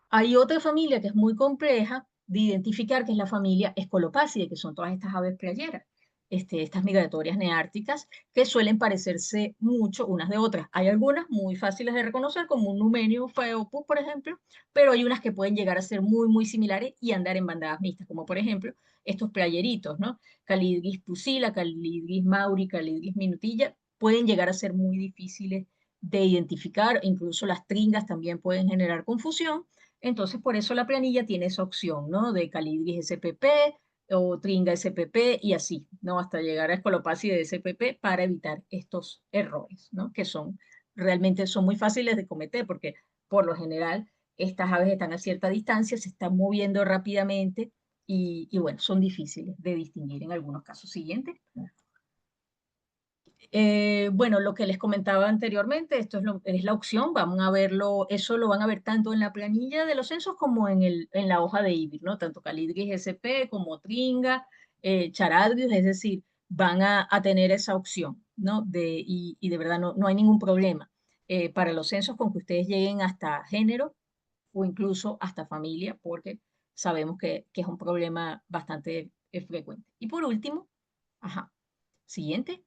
Hay otra familia que es muy compleja de identificar, que es la familia Escolopácide, que son todas estas aves playeras, estas migratorias neárticas, que suelen parecerse mucho unas de otras. Hay algunas muy fáciles de reconocer, como un Numenio phaeopus, por ejemplo, pero hay unas que pueden llegar a ser muy, muy similares y andar en bandadas mixtas, como por ejemplo estos playeritos, ¿no? Calidris pusila, Calidris mauri, Calidris minutilla, pueden llegar a ser muy difíciles de identificar, incluso las tringas también pueden generar confusión. Entonces, por eso la planilla tiene esa opción, ¿no? De Calidris SPP o Tringa SPP y así, ¿no? Hasta llegar a Escolopasi de SPP para evitar estos errores, ¿no? Que son, realmente son muy fáciles de cometer porque por lo general estas aves están a cierta distancia, se están moviendo rápidamente y bueno, son difíciles de distinguir en algunos casos. Siguiente. Bueno, lo que les comentaba anteriormente, esto es la opción, vamos a verlo, eso lo van a ver tanto en la planilla de los censos como en la hoja de IBIR, ¿no? Tanto Calidris SP como Tringa, Charadrius, es decir, van a tener esa opción, ¿no? Y de verdad no hay ningún problema para los censos con que ustedes lleguen hasta género o incluso hasta familia, porque sabemos que es un problema bastante frecuente. Y por último, ajá, siguiente.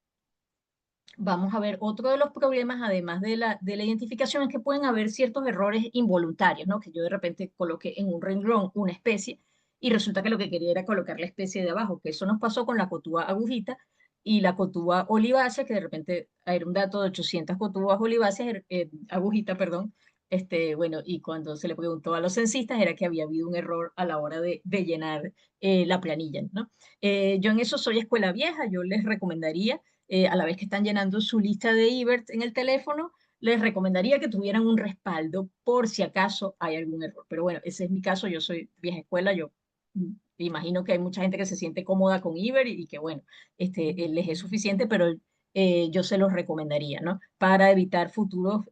Vamos a ver otro de los problemas, además de la identificación, es que pueden haber ciertos errores involuntarios, ¿no? Que yo de repente coloqué en un renglón una especie y resulta que lo que quería era colocar la especie de abajo, que eso nos pasó con la cotúa agujita y la cotúa olivácea, que de repente era un dato de 800 cotúas oliváceas, agujita, perdón, bueno, y cuando se le preguntó a los censistas era que había habido un error a la hora de llenar la planilla, ¿no? Yo en eso soy escuela vieja, yo les recomendaría a la vez que están llenando su lista de IBERT en el teléfono, les recomendaría que tuvieran un respaldo por si acaso hay algún error. Pero bueno, ese es mi caso, yo soy vieja escuela, yo imagino que hay mucha gente que se siente cómoda con IBER y que bueno, les es suficiente, pero yo se los recomendaría, ¿no? Para evitar futuros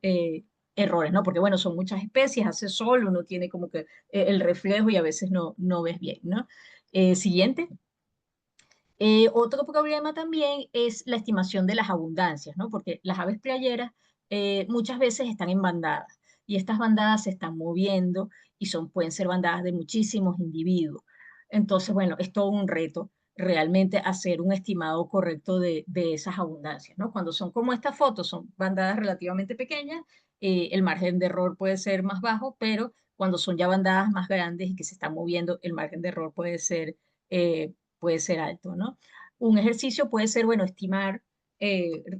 errores, ¿no? Porque bueno, son muchas especies, hace sol, uno tiene como que el reflejo y a veces no ves bien, ¿no? Siguiente. Otro problema también es la estimación de las abundancias, ¿no? Porque las aves playeras muchas veces están en bandadas y estas bandadas se están moviendo y pueden ser bandadas de muchísimos individuos. Entonces, bueno, es todo un reto realmente hacer un estimado correcto de esas abundancias, ¿no? Cuando son como estas fotos, son bandadas relativamente pequeñas, el margen de error puede ser más bajo, pero cuando son ya bandadas más grandes y que se están moviendo, el margen de error eh, puede ser alto, ¿no? Un ejercicio puede ser, bueno, estimar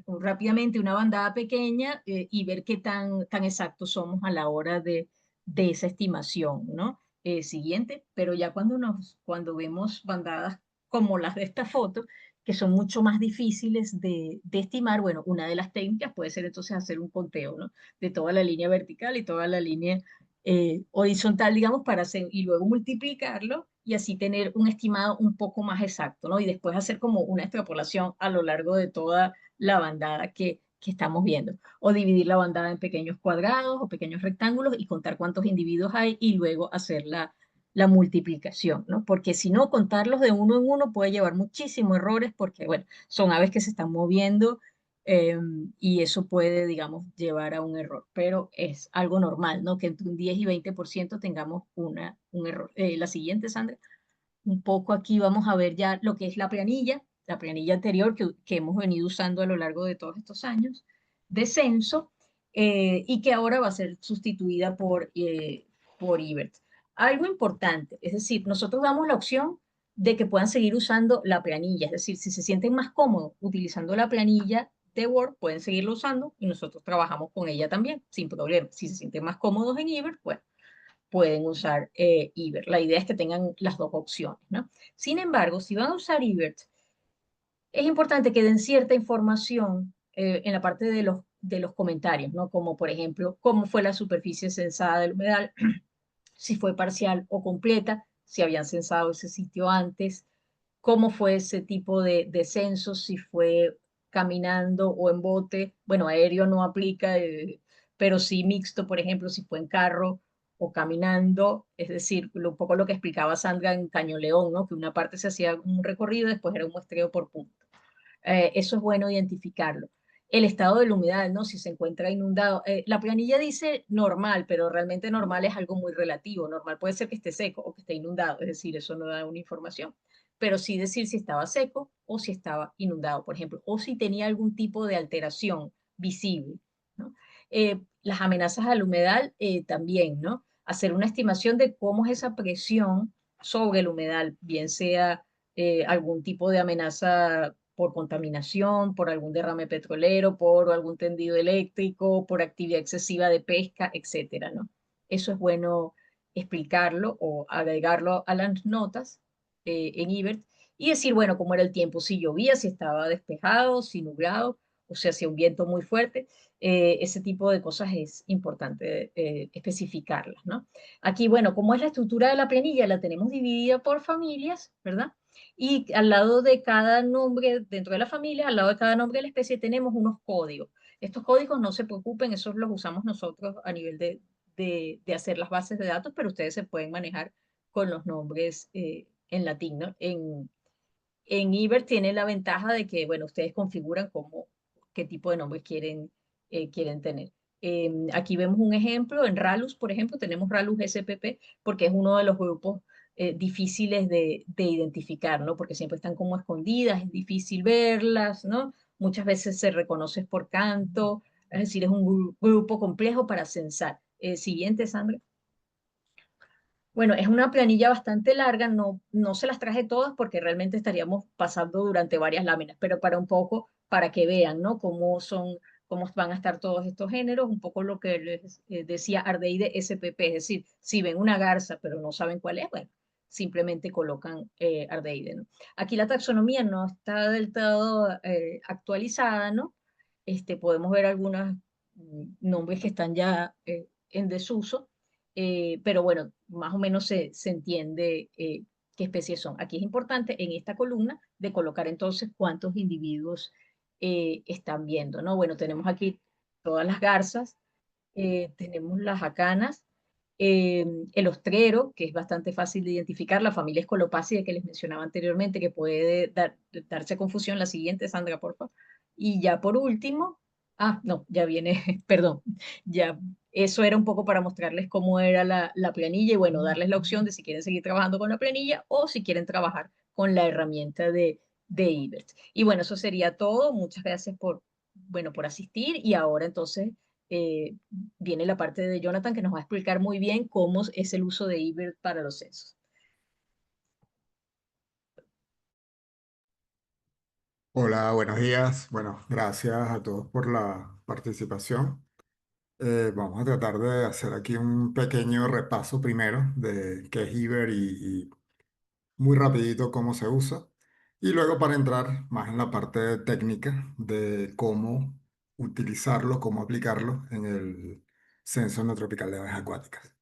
rápidamente una bandada pequeña y ver qué tan exactos somos a la hora de esa estimación, ¿no? Siguiente, pero ya cuando vemos bandadas como las de esta foto, que son mucho más difíciles de estimar, bueno, una de las técnicas puede ser entonces hacer un conteo, ¿no? De toda la línea vertical y toda la línea horizontal, digamos, para hacer, y luego multiplicarlo y así tener un estimado un poco más exacto, ¿no? Y después hacer como una extrapolación a lo largo de toda la bandada que estamos viendo. O dividir la bandada en pequeños cuadrados o pequeños rectángulos y contar cuántos individuos hay y luego hacer la multiplicación, ¿no? Porque si no, contarlos de uno en uno puede llevar muchísimos errores porque, bueno, son aves que se están moviendo y eso puede, digamos, llevar a un error, pero es algo normal, ¿no? Que entre un 10 y 20% tengamos un error. La siguiente, Sandra, un poco aquí vamos a ver ya lo que es la planilla anterior que hemos venido usando a lo largo de todos estos años de censo y que ahora va a ser sustituida por IBERT. Algo importante, es decir, nosotros damos la opción de que puedan seguir usando la planilla, es decir, si se sienten más cómodos utilizando la planilla de Word, pueden seguirlo usando y nosotros trabajamos con ella también, sin problema. Si se sienten más cómodos en IBERT, bueno, pueden usar eBird. La idea es que tengan las dos opciones, ¿no? Sin embargo, si van a usar eBird, es importante que den cierta información en la parte de los comentarios, ¿no? Como por ejemplo, cómo fue la superficie censada del humedal, si fue parcial o completa, si habían censado ese sitio antes, cómo fue ese tipo de censo, si fue caminando o en bote. Bueno, aéreo no aplica, pero sí mixto, por ejemplo, si fue en carro o caminando, es decir, un poco lo que explicaba Sandra en Caño León, ¿no? Que una parte se hacía un recorrido, después era un muestreo por punto. Eso es bueno identificarlo. El estado de la humedad, ¿no? Si se encuentra inundado. La planilla dice normal, pero realmente normal es algo muy relativo. Normal puede ser que esté seco o que esté inundado, es decir, eso no da una información. Pero sí decir si estaba seco o si estaba inundado, por ejemplo, o si tenía algún tipo de alteración visible, ¿no? Las amenazas al humedal también, ¿no? Hacer una estimación de cómo es esa presión sobre el humedal, bien sea algún tipo de amenaza por contaminación, por algún derrame petrolero, por algún tendido eléctrico, por actividad excesiva de pesca, etcétera, ¿no? Eso es bueno explicarlo o agregarlo a las notas en IBERT y decir, bueno, cómo era el tiempo, si llovía, si estaba despejado, si nublado, o sea, si un viento muy fuerte. Ese tipo de cosas es importante especificarlas, ¿no? Aquí, bueno, ¿cómo es la estructura de la planilla? La tenemos dividida por familias, ¿verdad? Y al lado de cada nombre, dentro de la familia, al lado de cada nombre de la especie, tenemos unos códigos. Estos códigos no se preocupen, esos los usamos nosotros a nivel de hacer las bases de datos, pero ustedes se pueden manejar con los nombres en latín, ¿no? En Iber tiene la ventaja de que, bueno, ustedes configuran cómo, qué tipo de nombre quieren tener. Aquí vemos un ejemplo, en Ralus, por ejemplo, tenemos Ralus SPP porque es uno de los grupos difíciles de identificar, ¿no? Porque siempre están como escondidas, es difícil verlas, ¿no? Muchas veces se reconoce por canto, es decir, es un grupo complejo para censar. Siguiente, Sandra. Bueno, es una planilla bastante larga, no se las traje todas porque realmente estaríamos pasando durante varias láminas, pero para un poco, para que vean, ¿no? Cómo son, cómo van a estar todos estos géneros, un poco lo que les decía Ardeide SPP, es decir, si ven una garza pero no saben cuál es, bueno, simplemente colocan Ardeide, ¿no? Aquí la taxonomía no está del todo actualizada, ¿no? Podemos ver algunos nombres que están ya en desuso, pero bueno, más o menos se entiende qué especies son. Aquí es importante en esta columna de colocar entonces cuántos individuos están viendo, ¿no? Bueno, tenemos aquí todas las garzas, tenemos las jacanas, eh, el ostrero, que es bastante fácil de identificar, la familia Escolopacide que les mencionaba anteriormente, que puede darse confusión. La siguiente, Sandra, por favor. Y ya por último, no, ya viene, perdón, ya eso era un poco para mostrarles cómo era la planilla y bueno, darles la opción de si quieren seguir trabajando con la planilla o si quieren trabajar con la herramienta de IBERT. Y bueno, eso sería todo. Muchas gracias bueno, por asistir y ahora entonces eh, viene la parte de Jonathan que nos va a explicar muy bien cómo es el uso de IBERT para los censos. Hola, buenos días. Bueno, gracias a todos por la participación. Vamos a tratar de hacer aquí un pequeño repaso primero de qué es Iber y muy rapidito cómo se usa. Y luego para entrar más en la parte técnica de cómo utilizarlo, cómo aplicarlo en el Censo Neotropical de Aves Acuáticas.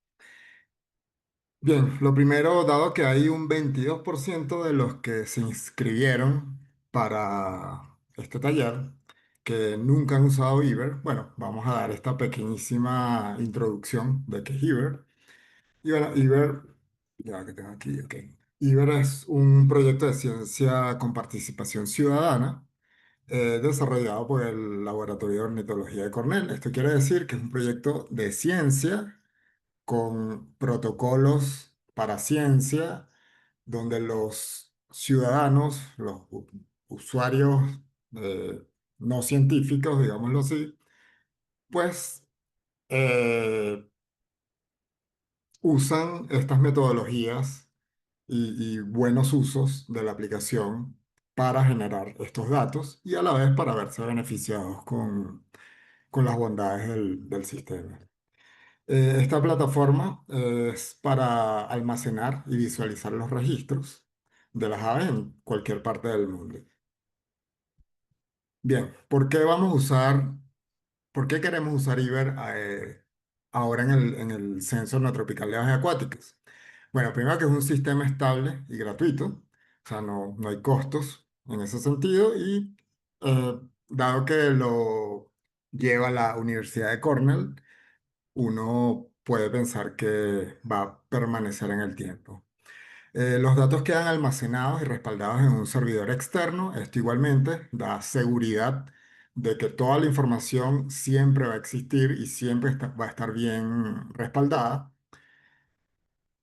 Bien, lo primero, dado que hay un 22% de los que se inscribieron para este taller que nunca han usado Iber, bueno, vamos a dar esta pequeñísima introducción de qué es Iber. Y bueno, Iber, ya que tengo aquí, ok. Iber es un proyecto de ciencia con participación ciudadana desarrollado por el Laboratorio de Ornitología de Cornell. Esto quiere decir que es un proyecto de ciencia con protocolos para ciencia, donde los ciudadanos, los usuarios eh, no científicos, digámoslo así, pues usan estas metodologías y buenos usos de la aplicación para generar estos datos y a la vez para verse beneficiados con las bondades del sistema. Esta plataforma es para almacenar y visualizar los registros de las aves en cualquier parte del mundo. Bien, por qué queremos usar IBER ahora en el Censo No Tropical de Aves Acuáticas? Bueno, primero que es un sistema estable y gratuito, o sea, no hay costos en ese sentido y dado que lo lleva la Universidad de Cornell, uno puede pensar que va a permanecer en el tiempo. Los datos quedan almacenados y respaldados en un servidor externo. Esto igualmente da seguridad de que toda la información siempre va a existir y siempre va a estar bien respaldada.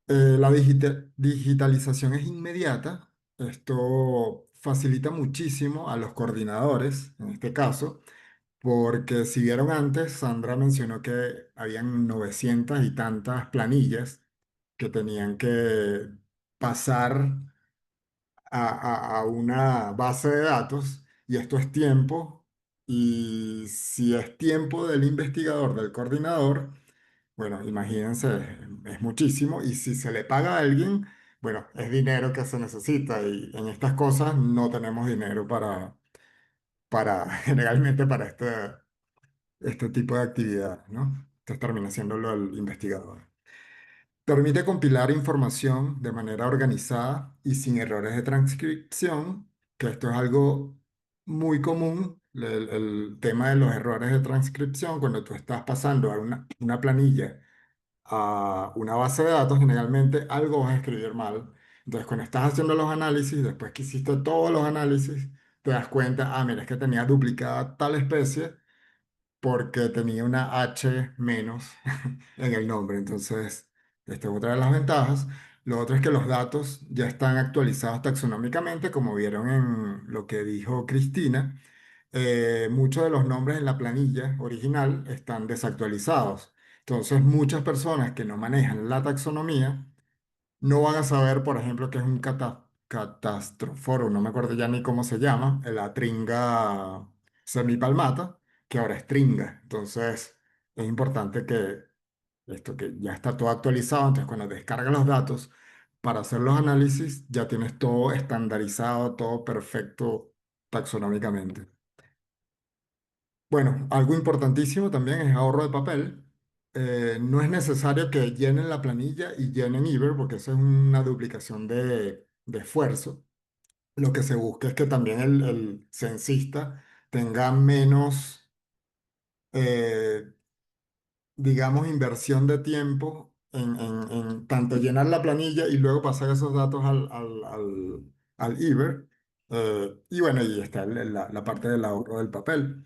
La digitalización es inmediata. Esto facilita muchísimo a los coordinadores, en este caso, porque si vieron antes, Sandra mencionó que habían 900 y tantas planillas que tenían que pasar a una base de datos y esto es tiempo y si es tiempo del investigador, del coordinador, bueno, imagínense, es muchísimo y si se le paga a alguien, bueno, es dinero que se necesita y en estas cosas no tenemos dinero generalmente para este tipo de actividad, ¿no? Entonces termina haciéndolo el investigador. Permite compilar información de manera organizada y sin errores de transcripción, que esto es algo muy común, el tema de los errores de transcripción, cuando tú estás pasando a una planilla a una base de datos, generalmente algo vas a escribir mal. Entonces, cuando estás haciendo los análisis, después que hiciste todos los análisis, te das cuenta, mira, es que tenía duplicada tal especie porque tenía una H menos en el nombre. Entonces, esta es otra de las ventajas. Lo otro es que los datos ya están actualizados taxonómicamente, como vieron en lo que dijo Cristina. Muchos de los nombres en la planilla original están desactualizados. Entonces, muchas personas que no manejan la taxonomía no van a saber, por ejemplo, que es un catastroforo, no me acuerdo ya ni cómo se llama, la tringa semipalmata, que ahora es tringa. Entonces, es importante que esto que ya está todo actualizado, entonces cuando descargas los datos para hacer los análisis, ya tienes todo estandarizado, todo perfecto taxonómicamente. Bueno, algo importantísimo también es ahorro de papel. No es necesario que llenen la planilla y llenen Iber, porque eso es una duplicación de esfuerzo. Lo que se busca es que también el censista tenga menos, eh, digamos, inversión de tiempo en tanto llenar la planilla y luego pasar esos datos al Iber. Y bueno, y está la parte del ahorro del papel.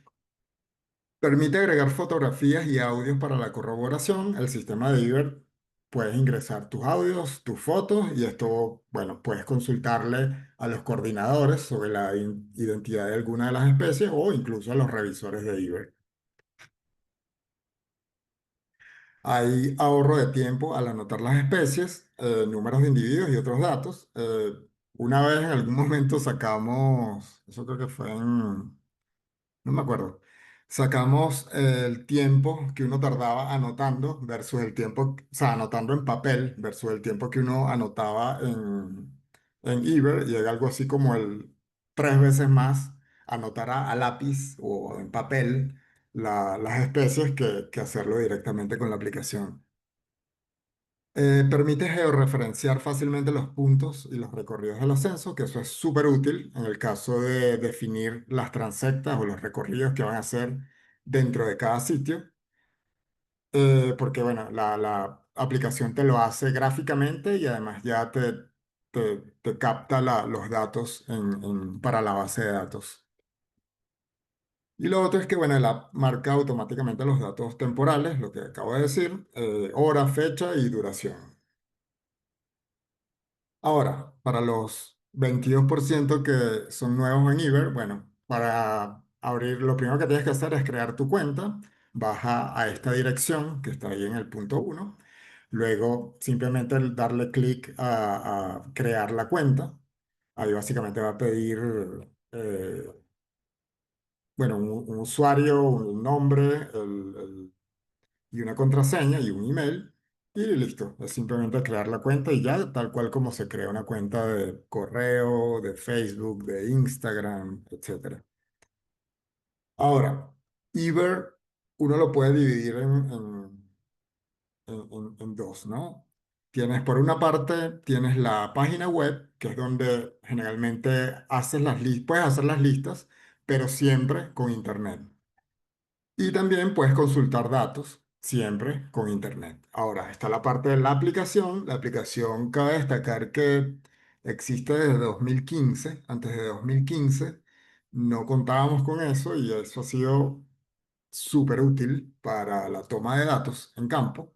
Permite agregar fotografías y audios para la corroboración. El sistema de Iber puedes ingresar tus audios, tus fotos y esto, bueno, puedes consultarle a los coordinadores sobre la identidad de alguna de las especies o incluso a los revisores de Iber. Hay ahorro de tiempo al anotar las especies, números de individuos y otros datos. Una vez en algún momento sacamos, eso creo que fue no me acuerdo. Sacamos el tiempo que uno tardaba anotando versus el tiempo, o sea, anotando en papel versus el tiempo que uno anotaba en Iber y era algo así como el 3 veces más anotar a lápiz o en papel las especies que hacerlo directamente con la aplicación. Permite georreferenciar fácilmente los puntos y los recorridos de los censos, que eso es súper útil en el caso de definir las transectas o los recorridos que van a hacer dentro de cada sitio, porque bueno, la aplicación te lo hace gráficamente y además ya te capta los datos para la base de datos. Y lo otro es que, bueno, la marca automáticamente los datos temporales, lo que acabo de decir, hora, fecha y duración. Ahora, para los 22% que son nuevos en Iber, bueno, para abrir, lo primero que tienes que hacer es crear tu cuenta, baja a esta dirección que está ahí en el punto uno, luego simplemente darle clic a crear la cuenta, ahí básicamente va a pedir, eh, bueno, un usuario, un nombre, y una contraseña y un email y listo. Es simplemente crear la cuenta y ya, tal cual como se crea una cuenta de correo, de Facebook, de Instagram, etcétera. Ahora, Ever uno lo puede dividir en dos, ¿no? Tienes por una parte, tienes la página web, que es donde generalmente haces puedes hacer las listas, pero siempre con internet. Y también puedes consultar datos, siempre con internet. Ahora, está la parte de la aplicación. La aplicación, cabe destacar que existe desde 2015. Antes de 2015 no contábamos con eso y eso ha sido súper útil para la toma de datos en campo,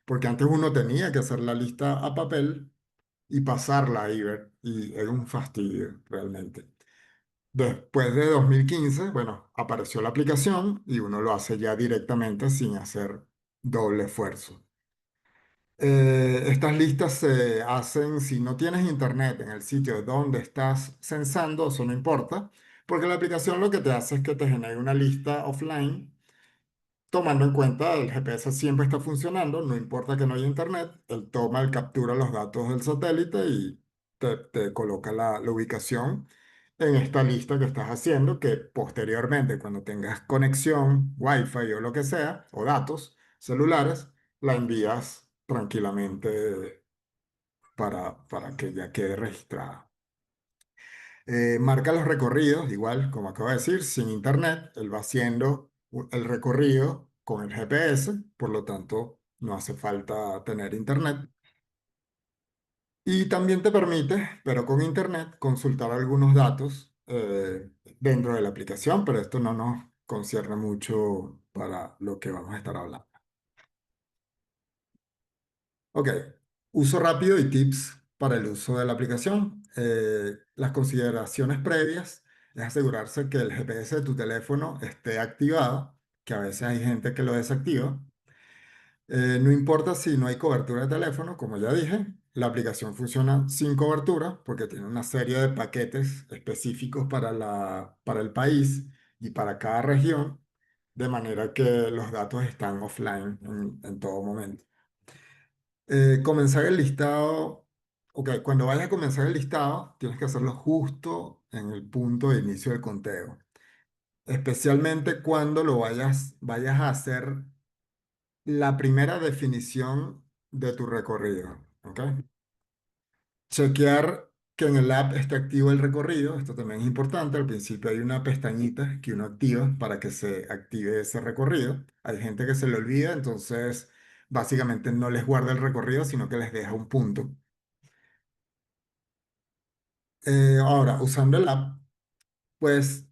porque antes uno tenía que hacer la lista a papel y pasarla a Iber, y era un fastidio realmente. Después de 2015, bueno, apareció la aplicación y uno lo hace ya directamente sin hacer doble esfuerzo. Estas listas se hacen si no tienes internet en el sitio donde estás censando, eso no importa, porque la aplicación lo que te hace es que te genere una lista offline tomando en cuenta el GPS siempre está funcionando, no importa que no haya internet, él toma, él captura los datos del satélite y te coloca la ubicación en esta lista que estás haciendo, que posteriormente cuando tengas conexión, wifi o lo que sea, o datos celulares, la envías tranquilamente para que ya quede registrada. Marca los recorridos, igual, como acabo de decir, sin internet, él va haciendo el recorrido con el GPS, por lo tanto, no hace falta tener internet. Y también te permite, pero con internet, consultar algunos datos dentro de la aplicación, pero esto no nos concierne mucho para lo que vamos a estar hablando. Ok, uso rápido y tips para el uso de la aplicación. Las consideraciones previas es asegurarse que el GPS de tu teléfono esté activado, que a veces hay gente que lo desactiva. No importa si no hay cobertura de teléfono, como ya dije, la aplicación funciona sin cobertura porque tiene una serie de paquetes específicos para el país y para cada región, de manera que los datos están offline en todo momento. Comenzar el listado, ok, cuando vayas a comenzar el listado, tienes que hacerlo justo en el punto de inicio del conteo, especialmente cuando vayas a hacer la primera definición de tu recorrido, ¿ok? Chequear que en el app esté activo el recorrido, esto también es importante, al principio hay una pestañita que uno activa para que se active ese recorrido, hay gente que se le olvida, entonces básicamente no les guarda el recorrido, sino que les deja un punto. Ahora, usando el app, pues,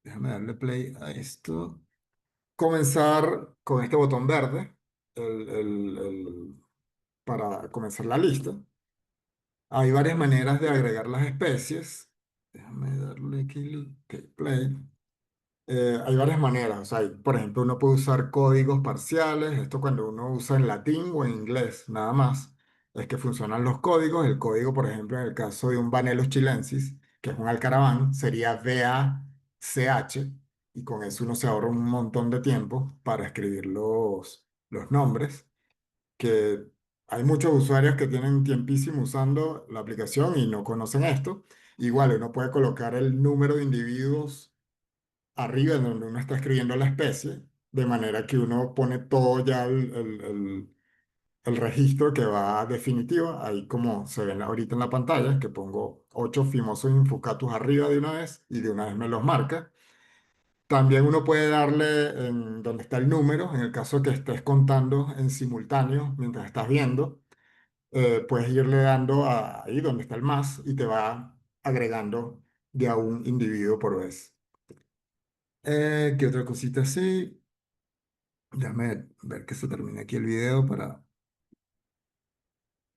déjame darle play a esto. Comenzar con este botón verde para comenzar la lista. Hay varias maneras de agregar las especies. Déjame darle play. Hay varias maneras. O sea, por ejemplo, uno puede usar códigos parciales. Esto cuando uno usa en latín o en inglés, nada más. Es que funcionan los códigos. El código, por ejemplo, en el caso de un Vanellus chilensis, que es un alcaraván, sería VACH. Y con eso uno se ahorra un montón de tiempo para escribir los nombres. Que hay muchos usuarios que tienen tiempísimo usando la aplicación y no conocen esto. Igual uno puede colocar el número de individuos arriba en donde uno está escribiendo la especie, de manera que uno pone todo ya el registro que va definitivo, ahí como se ven ahorita en la pantalla, que pongo 8 Fimosus infucatus arriba de una vez y de una vez me los marca. También uno puede darle en donde está el número, en el caso que estés contando en simultáneo mientras estás viendo, puedes irle dando ahí donde está el más y te va agregando de a un individuo por vez. ¿Qué otra cosita así? Déjame ver que se termine aquí el video para...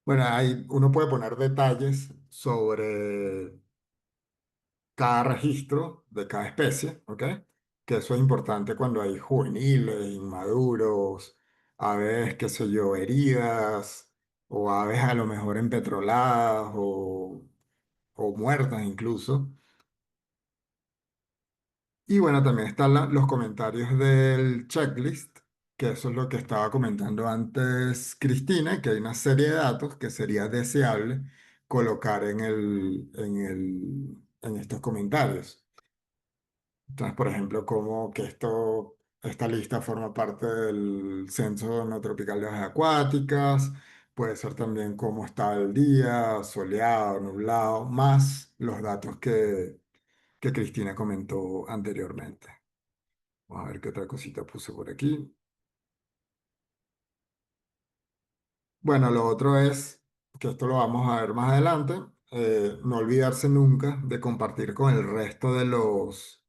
Bueno, ahí uno puede poner detalles sobre cada registro de cada especie, ¿ok? Que eso es importante cuando hay juveniles, inmaduros, aves, qué sé yo, heridas, o aves a lo mejor empetroladas o muertas incluso. Y bueno, también están los comentarios del checklist, que eso es lo que estaba comentando antes Cristina, que hay una serie de datos que sería deseable colocar en estos comentarios. Entonces, por ejemplo, como que esta lista forma parte del Censo No Tropical de Aves Acuáticas, puede ser también cómo está el día, soleado, nublado, más los datos que Cristina comentó anteriormente. Vamos a ver qué otra cosita puse por aquí. Bueno, lo otro es, que esto lo vamos a ver más adelante, no olvidarse nunca de compartir con el resto de los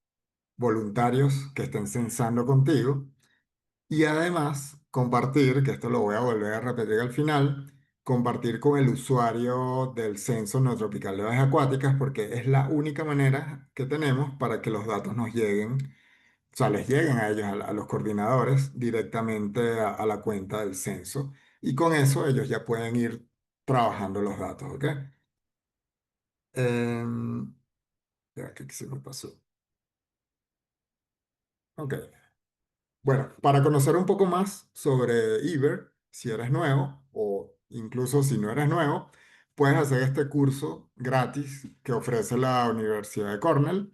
voluntarios que estén censando contigo. Y además, compartir, que esto lo voy a volver a repetir al final, compartir con el usuario del Censo No Tropical de Aves Acuáticas, porque es la única manera que tenemos para que los datos nos lleguen, o sea, les lleguen a ellos, a los coordinadores, directamente a la cuenta del censo. Y con eso ellos ya pueden ir trabajando los datos, ¿ok? Em, ya que se me pasó. Ok. Bueno, para conocer un poco más sobre Iber, si eres nuevo o incluso si no eres nuevo, puedes hacer este curso gratis que ofrece la Universidad de Cornell.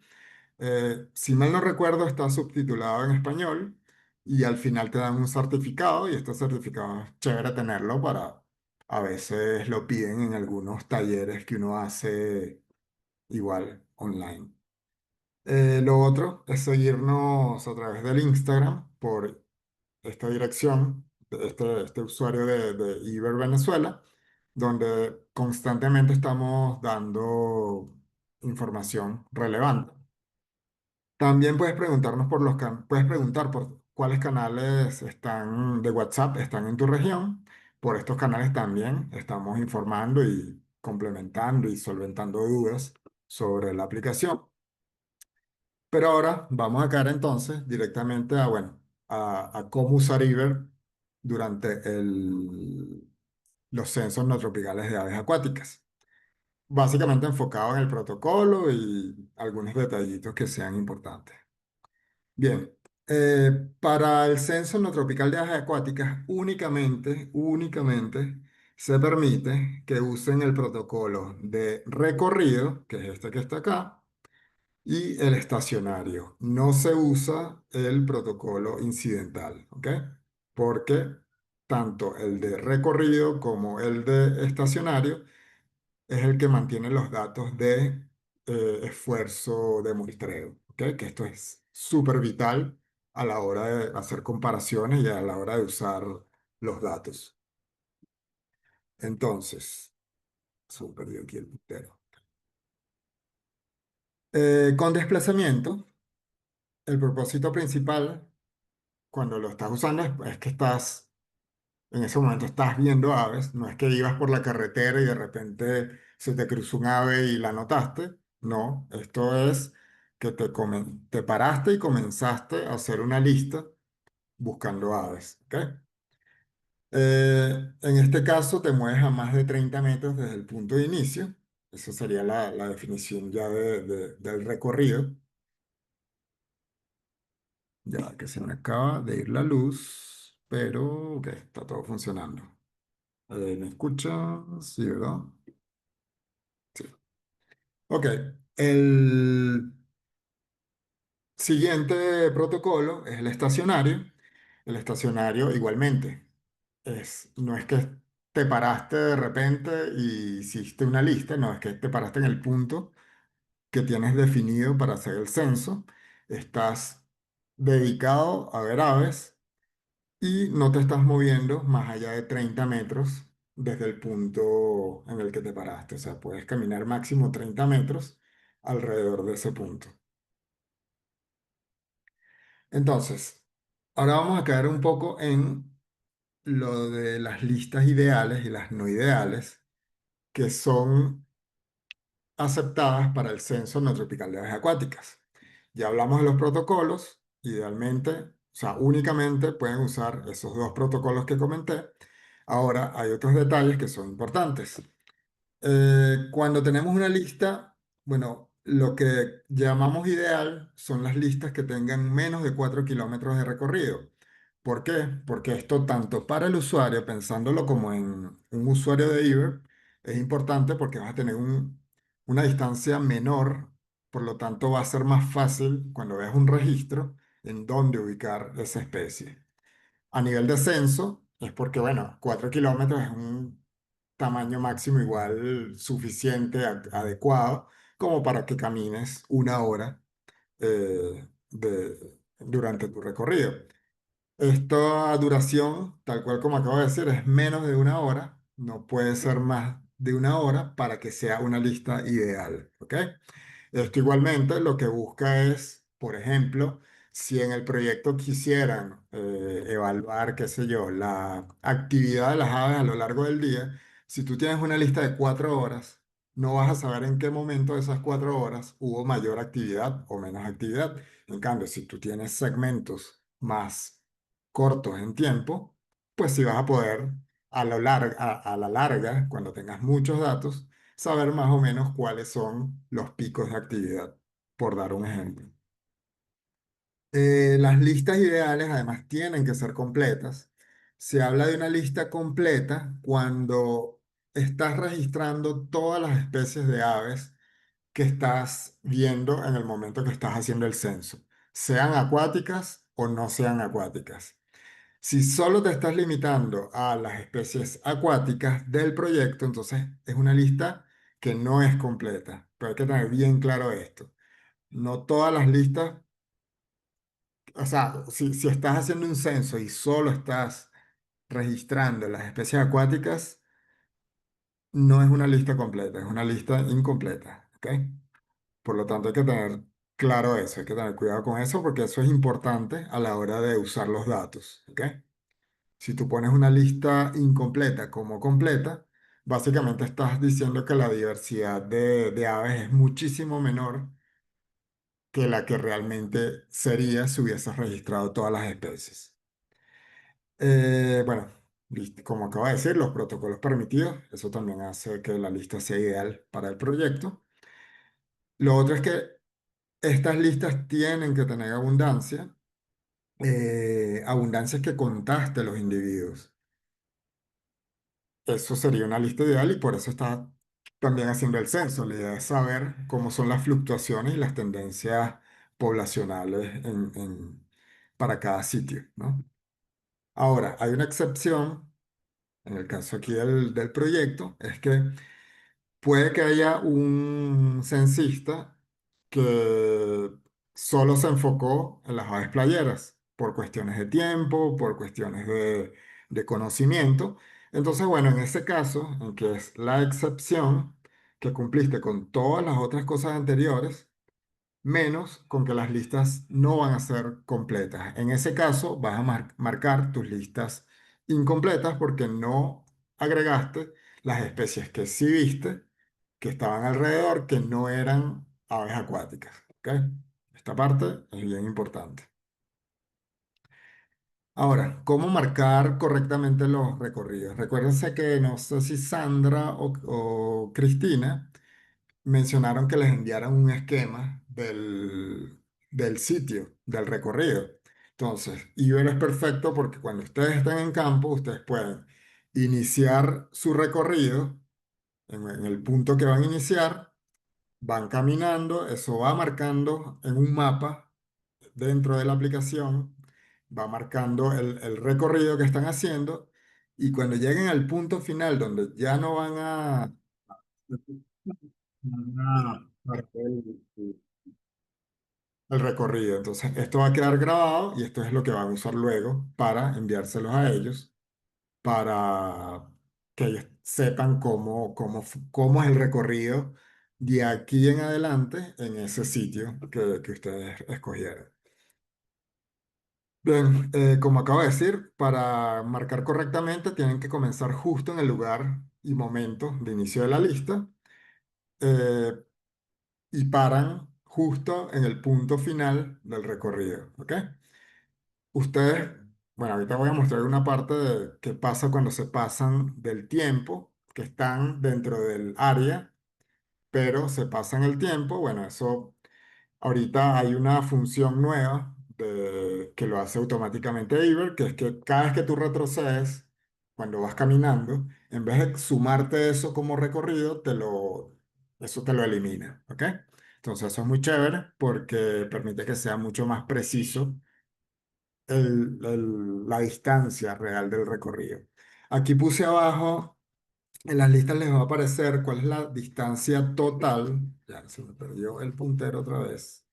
Si mal no recuerdo, está subtitulado en español y al final te dan un certificado y este certificado es chévere tenerlo para, a veces lo piden en algunos talleres que uno hace igual online. Lo otro es seguirnos a través del Instagram por esta dirección, este usuario de Iber Venezuela, donde constantemente estamos dando información relevante. También puedes preguntarnos puedes preguntar por cuáles canales están de WhatsApp están en tu región. Por estos canales también estamos informando y complementando y solventando dudas sobre la aplicación. Pero ahora vamos a caer entonces directamente a, bueno, a cómo usar Iber durante los censos no tropicales de aves acuáticas. Básicamente enfocado en el protocolo y algunos detallitos que sean importantes. Bien, para el censo no tropical de aves acuáticas únicamente se permite que usen el protocolo de recorrido, que es este que está acá, y el estacionario. No se usa el protocolo incidental, ¿ok? Porque tanto el de recorrido como el de estacionario es el que mantiene los datos de esfuerzo de muestreo, ¿ok? Que esto es súper vital a la hora de hacer comparaciones y a la hora de usar los datos. Entonces, se me perdió aquí el puntero. Con desplazamiento, el propósito principal cuando lo estás usando es que en ese momento estás viendo aves, no es que ibas por la carretera y de repente se te cruzó un ave y la notaste, no, esto es que te paraste y comenzaste a hacer una lista buscando aves, ¿ok? En este caso te mueves a más de 30 metros desde el punto de inicio, esa sería la definición ya del recorrido, ya que se me acaba de ir la luz, pero ok, está todo funcionando. ¿Me escuchas? Sí, ¿verdad? Sí. Ok. El siguiente protocolo es el estacionario. El estacionario igualmente no es que te paraste de repente y hiciste una lista, no, es que te paraste en el punto que tienes definido para hacer el censo. Estás dedicado a ver aves y no te estás moviendo más allá de 30 metros desde el punto en el que te paraste. O sea, puedes caminar máximo 30 metros alrededor de ese punto. Entonces, ahora vamos a caer un poco en lo de las listas ideales y las no ideales, que son aceptadas para el censo no tropical de aves acuáticas. Ya hablamos de los protocolos, idealmente, o sea, únicamente pueden usar esos dos protocolos que comenté. Ahora hay otros detalles que son importantes. Cuando tenemos una lista, bueno, lo que llamamos ideal son las listas que tengan menos de 4 kilómetros de recorrido. ¿Por qué? Porque esto tanto para el usuario, pensándolo como en un usuario de Uber, es importante porque vas a tener una distancia menor, por lo tanto va a ser más fácil cuando veas un registro en dónde ubicar esa especie. A nivel de censo, es porque, bueno, 4 kilómetros es un tamaño máximo igual suficiente, adecuado, como para que camines 1 hora durante tu recorrido. Esta duración, tal cual como acabo de decir, es menos de 1 hora, no puede ser más de 1 hora para que sea una lista ideal, ¿ok? Esto igualmente lo que busca es, por ejemplo, si en el proyecto quisieran evaluar, qué sé yo, la actividad de las aves a lo largo del día, si tú tienes una lista de 4 horas, no vas a saber en qué momento de esas 4 horas hubo mayor actividad o menos actividad. En cambio, si tú tienes segmentos más cortos en tiempo, pues sí vas a poder a la larga, cuando tengas muchos datos, saber más o menos cuáles son los picos de actividad, por dar un ejemplo. Las listas ideales además tienen que ser completas. Se habla de una lista completa cuando estás registrando todas las especies de aves que estás viendo en el momento que estás haciendo el censo, sean acuáticas o no sean acuáticas. Si solo te estás limitando a las especies acuáticas del proyecto, entonces es una lista que no es completa. Pero hay que tener bien claro esto. No todas las listas, o sea, si estás haciendo un censo y solo estás registrando las especies acuáticas, no es una lista completa, es una lista incompleta, ¿ok? Por lo tanto, hay que tener claro eso, hay que tener cuidado con eso porque eso es importante a la hora de usar los datos, ¿ok? Si tú pones una lista incompleta como completa, básicamente estás diciendo que la diversidad de aves es muchísimo menor que la que realmente sería si hubieses registrado todas las especies. Bueno, como acabo de decir, los protocolos permitidos, eso también hace que la lista sea ideal para el proyecto. Lo otro es que estas listas tienen que tener abundancia, abundancia que contaste los individuos. Eso sería una lista ideal y por eso está también haciendo el censo. La idea es saber cómo son las fluctuaciones y las tendencias poblacionales para cada sitio, ¿no? Ahora, hay una excepción en el caso aquí del proyecto, es que puede que haya un censista que solo se enfocó en las aves playeras por cuestiones de tiempo, por cuestiones de conocimiento. Entonces, bueno, en ese caso, en que es la excepción, que cumpliste con todas las otras cosas anteriores, menos con que las listas no van a ser completas. En ese caso, vas a marcar tus listas incompletas porque no agregaste las especies que sí viste, que estaban alrededor, que no eran aves acuáticas. ¿Ok? Esta parte es bien importante. Ahora, ¿cómo marcar correctamente los recorridos? Recuérdense que no sé si Sandra o Cristina mencionaron que les enviaran un esquema del sitio, del recorrido. Entonces, Iber es perfecto porque cuando ustedes están en campo, ustedes pueden iniciar su recorrido en el punto que van a iniciar, van caminando, eso va marcando en un mapa dentro de la aplicación, va marcando el recorrido que están haciendo y cuando lleguen al punto final donde ya no van a marcar el recorrido. Entonces, esto va a quedar grabado y esto es lo que van a usar luego para enviárselos a ellos, para que ellos sepan cómo es el recorrido de aquí en adelante en ese sitio que ustedes escogieron. Bien, como acabo de decir, para marcar correctamente tienen que comenzar justo en el lugar y momento de inicio de la lista. eh, y paran justo en el punto final del recorrido, ¿ok? Ustedes, bueno, ahorita voy a mostrar una parte de qué pasa cuando se pasan del tiempo, que están dentro del área, pero se pasan el tiempo. Bueno, eso, ahorita hay una función nueva que lo hace automáticamente Iber, que es que cada vez que tú retrocedes, cuando vas caminando, en vez de sumarte eso como recorrido, eso te lo elimina, ¿ok? Entonces eso es muy chévere porque permite que sea mucho más preciso la distancia real del recorrido. Aquí puse abajo, en las listas les va a aparecer cuál es la distancia total. Ya se me perdió el puntero otra vez.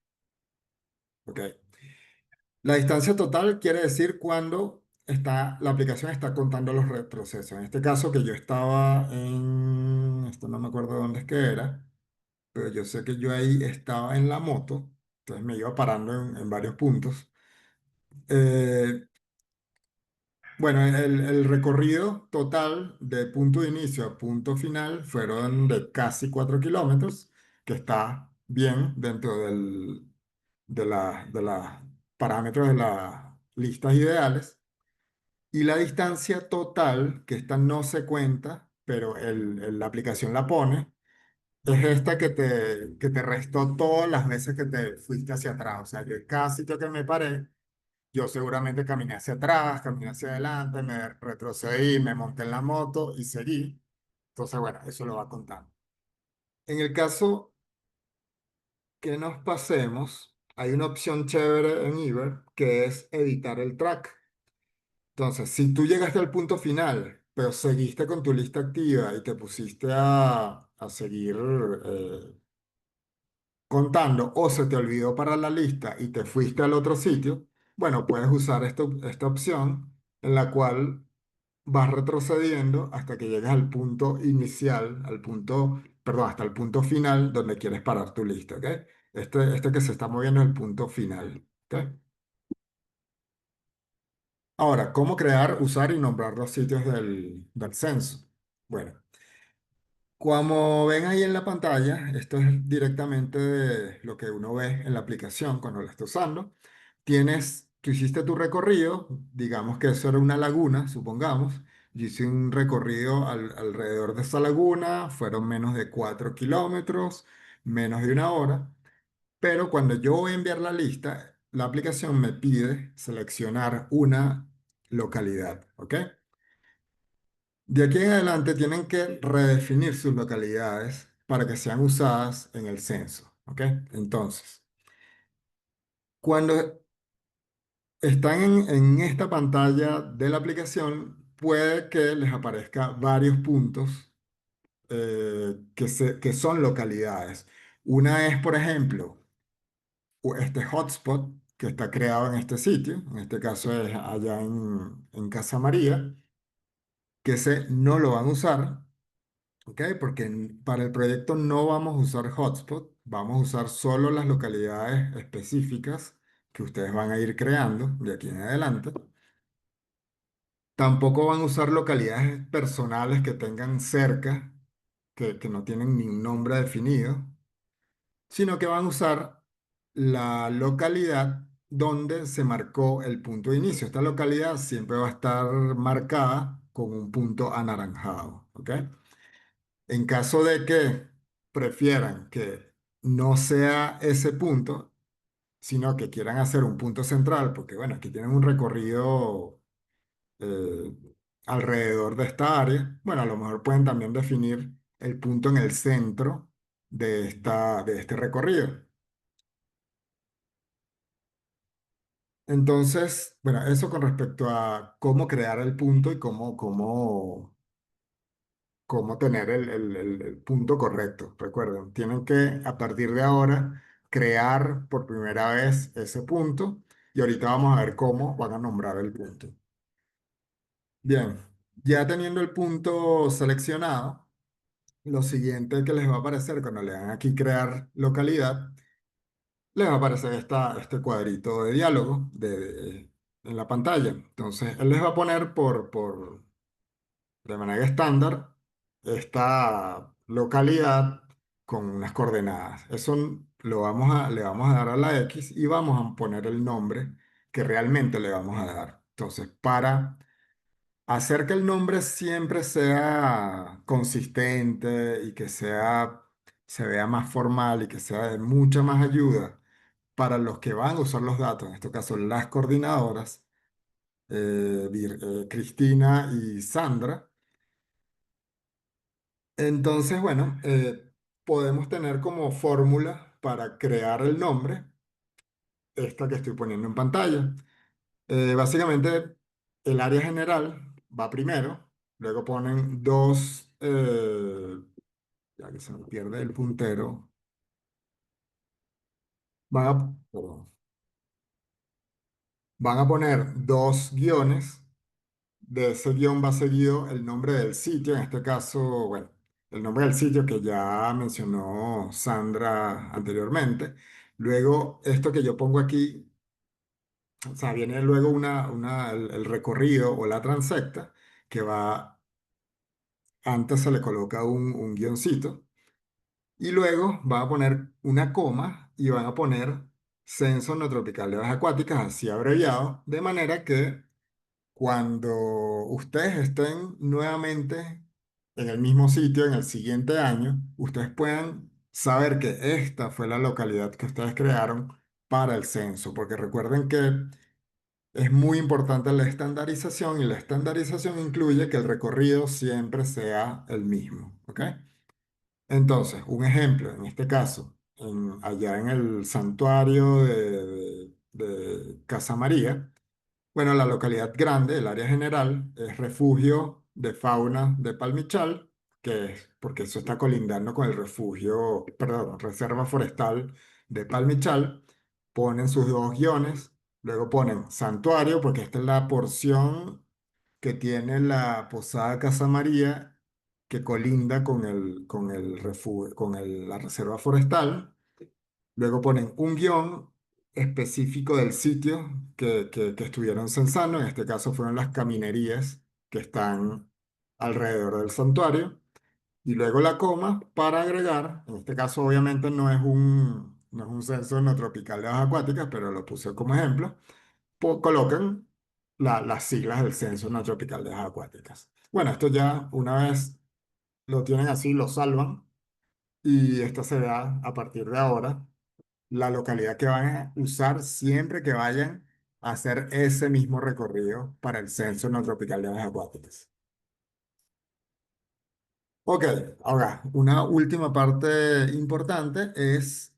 Ok. La distancia total quiere decir cuando la aplicación está contando los retrocesos. En este caso que yo estaba esto no me acuerdo dónde es que era, pero yo sé que yo ahí estaba en la moto, entonces me iba parando en varios puntos. Eh, bueno, el recorrido total de punto de inicio a punto final fueron de casi 4 kilómetros, que está bien dentro de los parámetros de las listas ideales. Y la distancia total, que esta no se cuenta, pero la aplicación la pone, es esta que te restó todas las veces que te fuiste hacia atrás. O sea, yo cada sitio que me paré, yo seguramente caminé hacia atrás, caminé hacia adelante, me retrocedí, me monté en la moto y seguí. Entonces, bueno, eso lo va contando. En el caso que nos pasemos, hay una opción chévere en Iber que es editar el track. Entonces, si tú llegaste al punto final, pero seguiste con tu lista activa y te pusiste a seguir contando o se te olvidó para la lista y te fuiste al otro sitio, bueno, puedes usar esta opción en la cual vas retrocediendo hasta que llegues al punto inicial, perdón, hasta el punto final donde quieres parar tu lista, ¿ok? Este que se está moviendo es el punto final, ¿ok? Ahora, ¿cómo crear, usar y nombrar los sitios del censo? Bueno, como ven ahí en la pantalla, esto es directamente de lo que uno ve en la aplicación cuando la está usando. Tú hiciste tu recorrido, digamos que eso era una laguna, supongamos. Yo hice un recorrido alrededor de esa laguna, fueron menos de 4 kilómetros, menos de una hora. Pero cuando yo voy a enviar la lista, la aplicación me pide seleccionar una localidad, ¿ok? De aquí en adelante tienen que redefinir sus localidades para que sean usadas en el censo, ¿ok? Entonces, cuando están en esta pantalla de la aplicación, puede que les aparezca varios puntos que son localidades. Una es, por ejemplo, este hotspot que está creado en este sitio, en este caso es allá en Casa María, que ese no lo van a usar. ¿Ok? Porque para el proyecto no vamos a usar hotspot, vamos a usar solo las localidades específicas que ustedes van a ir creando de aquí en adelante. Tampoco van a usar localidades personales que tengan cerca, que no tienen ni un nombre definido, sino que van a usar la localidad donde se marcó el punto de inicio. Esta localidad siempre va a estar marcada con un punto anaranjado. ¿Ok? En caso de que prefieran que no sea ese punto, sino que quieran hacer un punto central, porque bueno, aquí tienen un recorrido eh, alrededor de esta área, bueno, a lo mejor pueden también definir el punto en el centro de este recorrido. Entonces, bueno, eso con respecto a cómo crear el punto y cómo tener el punto correcto. Recuerden, tienen que a partir de ahora crear por primera vez ese punto y ahorita vamos a ver cómo van a nombrar el punto. Bien, ya teniendo el punto seleccionado, lo siguiente que les va a aparecer cuando le dan aquí crear localidad, les va a aparecer este cuadrito de diálogo en la pantalla. Entonces, él les va a poner de manera estándar esta localidad con unas coordenadas. Le vamos a dar a la X y vamos a poner el nombre que realmente le vamos a dar. Entonces, para hacer que el nombre siempre sea consistente y que se vea más formal y que sea de mucha más ayuda para los que van a usar los datos, en este caso las coordinadoras, Cristina y Sandra. Entonces, bueno, podemos tener como fórmula para crear el nombre, esta que estoy poniendo en pantalla. Básicamente, el área general va primero, luego ponen dos, ya que se me pierde el puntero, perdón, van a poner dos guiones. De ese guión va seguido el nombre del sitio, en este caso, bueno, el nombre del sitio que ya mencionó Sandra anteriormente. Luego, esto que yo pongo aquí, o sea, viene luego el recorrido o la transecta, que va, antes se le coloca un guioncito, y luego van a poner una coma y van a poner censo no tropical de aves acuáticas, así abreviado, de manera que cuando ustedes estén nuevamente en el mismo sitio en el siguiente año, ustedes puedan saber que esta fue la localidad que ustedes crearon para el censo, porque recuerden que es muy importante la estandarización y la estandarización incluye que el recorrido siempre sea el mismo, ¿ok? Entonces, un ejemplo, en este caso, allá en el santuario de Casa María, bueno, la localidad grande, el área general, es refugio de fauna de Palmichal, que es porque eso está colindando con el refugio, perdón, reserva forestal de Palmichal. Ponen sus dos guiones, luego ponen santuario, porque esta es la porción que tiene la Posada Casa María, que colinda con el refugio, la reserva forestal. Luego ponen un guión específico del sitio que estuvieron censando. En este caso fueron las caminerías que están alrededor del santuario. Y luego la coma para agregar, en este caso obviamente no es un censo no tropical de aves acuáticas, pero lo puse como ejemplo, colocan las siglas del censo no tropical de aves acuáticas. Bueno, esto ya una vez lo tienen así, lo salvan y esto se da a partir de ahora la localidad que van a usar siempre que vayan a hacer ese mismo recorrido para el censo no tropical de aves acuáticas. Ok, ahora, una última parte importante es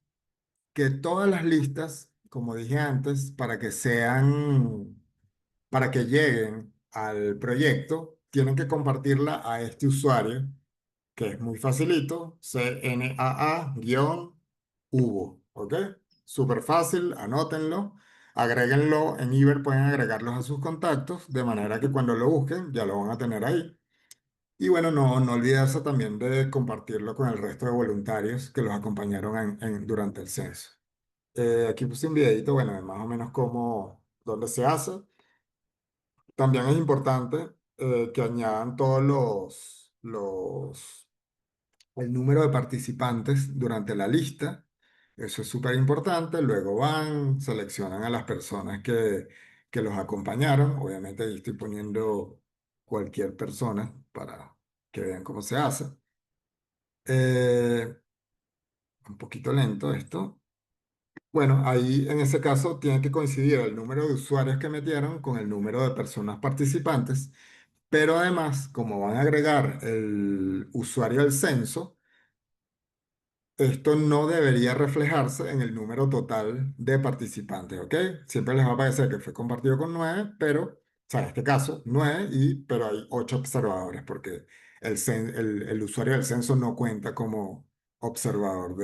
que todas las listas, como dije antes, para que lleguen al proyecto, tienen que compartirla a este usuario que es muy facilito, CNAA-Hugo, ¿ok? Súper fácil, anótenlo, agréguenlo en Iber, pueden agregarlos a sus contactos, de manera que cuando lo busquen ya lo van a tener ahí. Y bueno, no olvidarse también de compartirlo con el resto de voluntarios que los acompañaron durante el censo. Aquí puse un videito, bueno, de más o menos dónde se hace. También es importante que añadan todos el número de participantes durante la lista. Eso es súper importante. Luego van, seleccionan a las personas que los acompañaron. Obviamente ahí estoy poniendo cualquier persona para que vean cómo se hace. Eh, un poquito lento esto. Bueno, ahí en ese caso tiene que coincidir el número de usuarios que metieron con el número de personas participantes. Pero además, como van a agregar el usuario del censo, esto no debería reflejarse en el número total de participantes, ¿ok? Siempre les va a parecer que fue compartido con 9, pero, o sea, en este caso, 9, pero hay 8 observadores, porque el usuario del censo no cuenta como observador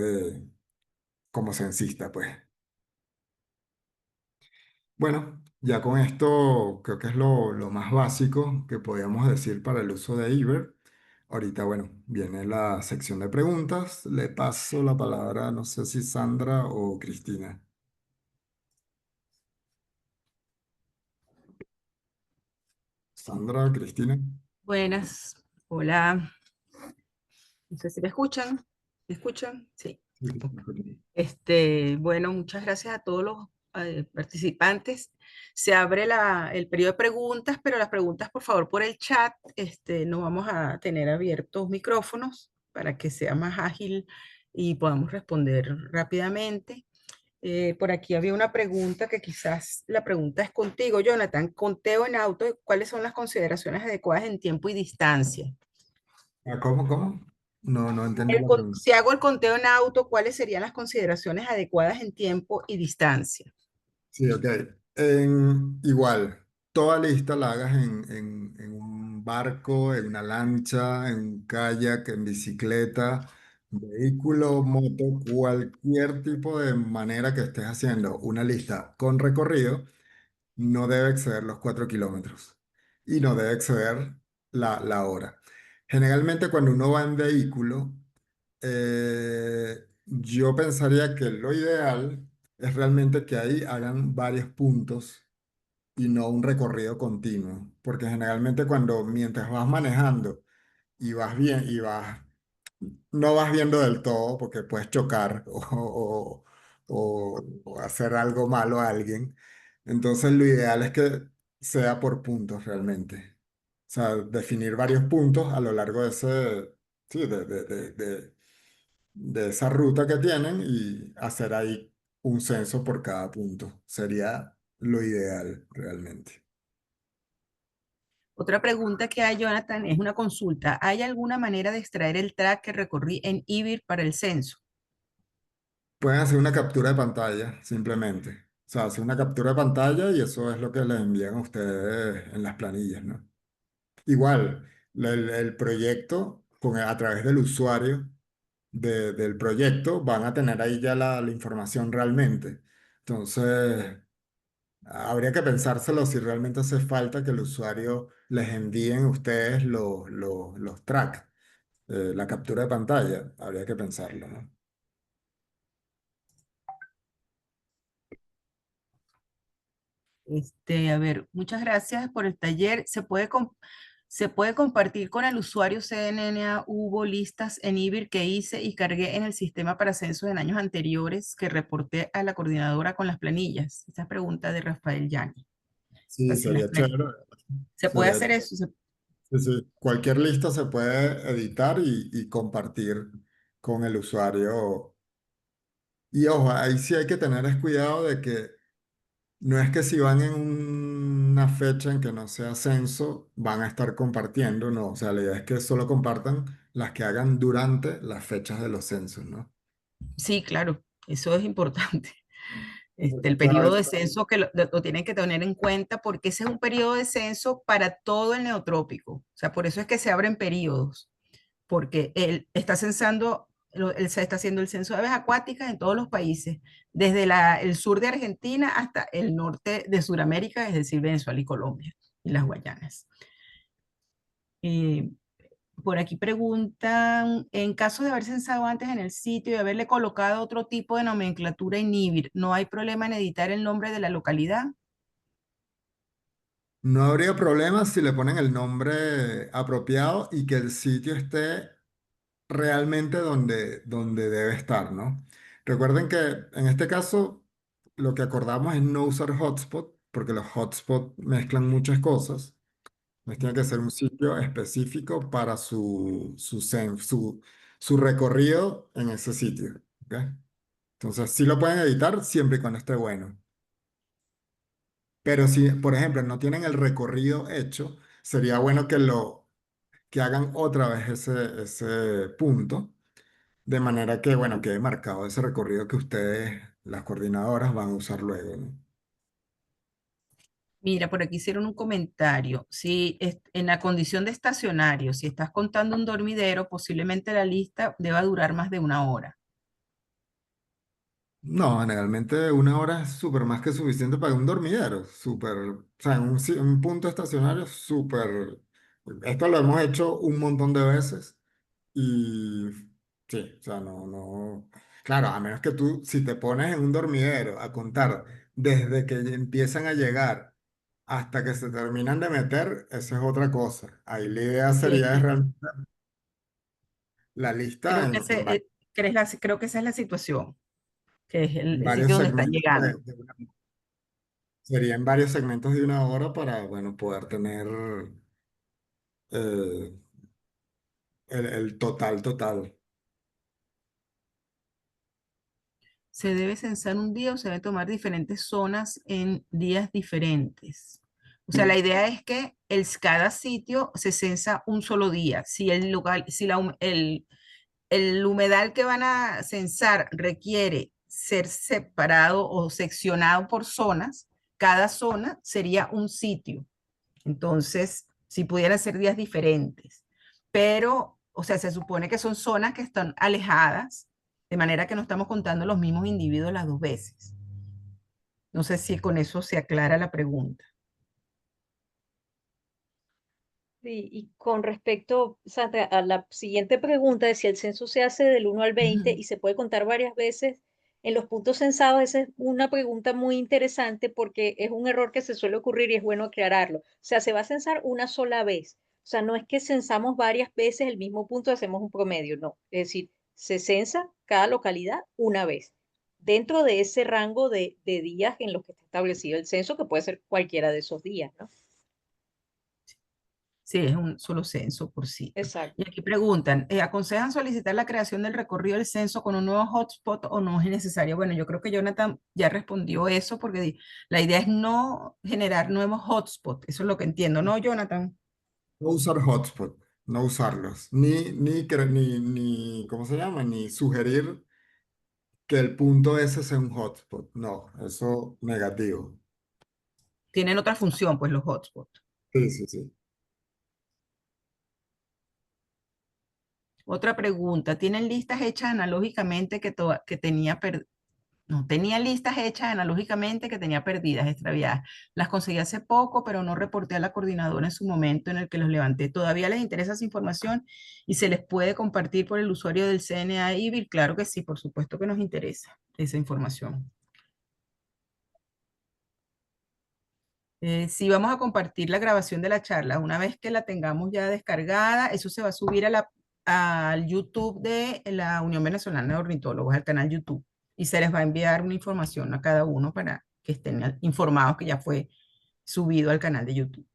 como censista, pues. Bueno, ya con esto creo que es lo más básico que podríamos decir para el uso de Iber. Ahorita, bueno, viene la sección de preguntas. Le paso la palabra, no sé si Sandra o Cristina. Sandra, Cristina. Buenas, hola. No sé si me escuchan. ¿Me escuchan? Sí. Bueno, muchas gracias a todos los participantes. Se abre el periodo de preguntas, pero las preguntas, por favor, por el chat. No vamos a tener abiertos micrófonos para que sea más ágil y podamos responder rápidamente. Por aquí había una pregunta que quizás la pregunta es contigo, Jonathan. Conteo en auto, ¿cuáles son las consideraciones adecuadas en tiempo y distancia? Ah, ¿cómo, cómo? No, no entendí la pregunta. Si hago el conteo en auto, ¿cuáles serían las consideraciones adecuadas en tiempo y distancia? Sí, ok. Igual, toda lista la hagas en un barco, en una lancha, en un kayak, en bicicleta, vehículo, moto, cualquier tipo de manera que estés haciendo una lista con recorrido, no debe exceder los 4 kilómetros y no debe exceder la hora. Generalmente cuando uno va en vehículo, yo pensaría que lo ideal es realmente que ahí hagan varios puntos y no un recorrido continuo, porque generalmente cuando mientras vas manejando y vas bien y vas, no vas viendo del todo porque puedes chocar o hacer algo malo a alguien, entonces lo ideal es que sea por puntos realmente. O sea, definir varios puntos a lo largo de ese, sí, de esa ruta que tienen y hacer ahí un censo por cada punto. Sería lo ideal realmente. Otra pregunta que hay, Jonathan, es una consulta. ¿Hay alguna manera de extraer el track que recorrí en IBIR para el censo? Pueden hacer una captura de pantalla simplemente. O sea, hacer una captura de pantalla y eso es lo que les envían a ustedes en las planillas, ¿no? Igual, el proyecto, a través del usuario del proyecto, van a tener ahí ya la información realmente. Entonces, habría que pensárselo si realmente hace falta que el usuario les envíen a ustedes los tracks, la captura de pantalla. Habría que pensarlo, ¿no? A ver, muchas gracias por el taller. Se puede compartir con el usuario CNNA. Hubo listas en IBIR que hice y cargué en el sistema para censos en años anteriores que reporté a la coordinadora con las planillas. Esta es pregunta de Rafael Yani. O sea, Sí, si las sería chévere. se puede Sería, hacer eso. sí, sí. Cualquier lista se puede editar y compartir con el usuario. Y ojo, ahí sí hay que tener es cuidado de que no es que si van en una fecha en que no sea censo, van a estar compartiendo, no. O sea, la idea es que solo compartan las que hagan durante las fechas de los censos, ¿no? Sí, claro, eso es importante. El O sea, a periodo de veces- censo que lo tienen que tener en cuenta porque ese es un periodo de censo para todo el neotrópico. O sea, por eso es que se abren periodos, porque él está censando, él se está haciendo el censo de aves acuáticas en todos los países, desde el sur de Argentina hasta el norte de Sudamérica, es decir, Venezuela y Colombia y las Guayanas. Eh, por aquí preguntan, en caso de haber censado antes en el sitio y haberle colocado otro tipo de nomenclatura en IBIR, ¿no hay problema en editar el nombre de la localidad? no habría problema si le ponen el nombre apropiado y que el sitio esté realmente donde debe estar, ¿no? Recuerden que en este caso lo que acordamos es no usar hotspot, porque los hotspots mezclan muchas cosas. Entonces tiene que ser un sitio específico para su recorrido en ese sitio. ¿Ok? Entonces sí lo pueden editar siempre y cuando esté bueno. Pero si, por ejemplo, no tienen el recorrido hecho, sería bueno que hagan otra vez ese punto. De manera que, bueno, quede marcado ese recorrido que ustedes, las coordinadoras, van a usar luego, ¿no? Mira, por aquí hicieron un comentario. Si en la condición de estacionario, si estás contando un dormidero, posiblemente la lista deba durar más de una hora. No, generalmente una hora es súper más que suficiente para un dormidero, súper, o sea, en un punto estacionario súper, esto lo hemos hecho un montón de veces y sí, o sea, claro, a menos que tú, si te pones en un dormidero a contar desde que empiezan a llegar hasta que se terminan de meter, eso es otra cosa. Ahí la idea sería Sí, realmente la lista creo que, creo que esa es la situación, que es en el varios sitio donde están segmentos llegando. sería en varios segmentos de una hora para, bueno, poder tener eh, el total. ¿Se debe censar un día o se debe tomar diferentes zonas en días diferentes? O sea, la idea es que cada sitio se censa un solo día. Si el lugar, si el humedal que van a censar requiere ser separado o seccionado por zonas, cada zona sería un sitio. Entonces, si pudieran ser días diferentes, pero, o sea, se supone que son zonas que están alejadas, de manera que no estamos contando los mismos individuos las dos veces. No sé si con eso se aclara la pregunta. Sí, y con respecto, Sandra, a la siguiente pregunta de si el censo se hace del 1 al 20 Ujú. y se puede contar varias veces en los puntos censados, esa es una pregunta muy interesante porque es un error que se suele ocurrir y es bueno aclararlo. O sea, se va a censar una sola vez. O sea, no es que censamos varias veces el mismo punto, hacemos un promedio, no. Es decir, se censa cada localidad una vez, dentro de ese rango de días en los que está establecido el censo, que puede ser cualquiera de esos días, ¿no? Sí, es un solo censo por sitio. Y Exacto. aquí preguntan, ¿aconsejan solicitar la creación del recorrido del censo con un nuevo hotspot o no es necesario? Bueno, yo creo que Jonathan ya respondió eso porque la idea es no generar nuevos hotspots. Eso es lo que entiendo, ¿no, Jonathan? No usar hotspot, no usarlos, ni, ¿cómo se llama? Ni sugerir que el punto ese sea un hotspot. No, eso negativo. Tienen otra función, pues los hotspots. Sí, sí, sí. Otra pregunta, ¿tienen listas hechas analógicamente no, tenía listas hechas analógicamente que tenía perdidas, extraviadas? Las conseguí hace poco, pero no reporté a la coordinadora en su momento en el que los levanté. ¿Todavía les interesa esa información y se les puede compartir por el usuario del CNA IBIL? Claro que sí, por supuesto que nos interesa esa información. Sí, vamos a compartir la grabación de la charla. Una vez que la tengamos ya descargada, eso se va a subir al YouTube de la Unión Venezolana de Ornitólogos, al canal YouTube. Y se les va a enviar una información a cada uno para que estén informados que ya fue subido al canal de YouTube.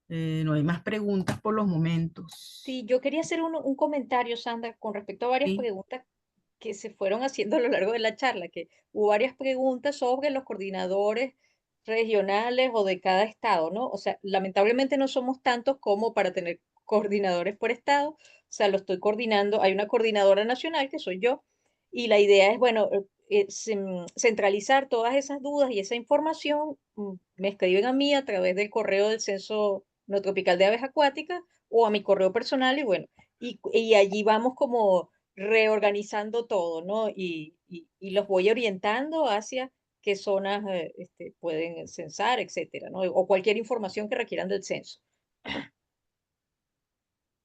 No hay más preguntas por los momentos. Sí, yo quería hacer un comentario, Sandra, con respecto a varias ¿Sí? preguntas que se fueron haciendo a lo largo de la charla, que hubo varias preguntas sobre los coordinadores regionales o de cada estado, ¿no? O sea, lamentablemente no somos tantos como para tener coordinadores por estado, o sea, lo estoy coordinando, hay una coordinadora nacional que soy yo, y la idea es, bueno, centralizar todas esas dudas y esa información, me escriben a mí a través del correo del Censo No Tropical de Aves Acuáticas o a mi correo personal, y bueno, y allí vamos como reorganizando todo, ¿no? Y los voy orientando hacia qué zonas pueden censar, etcétera, ¿no? O cualquier información que requieran del censo.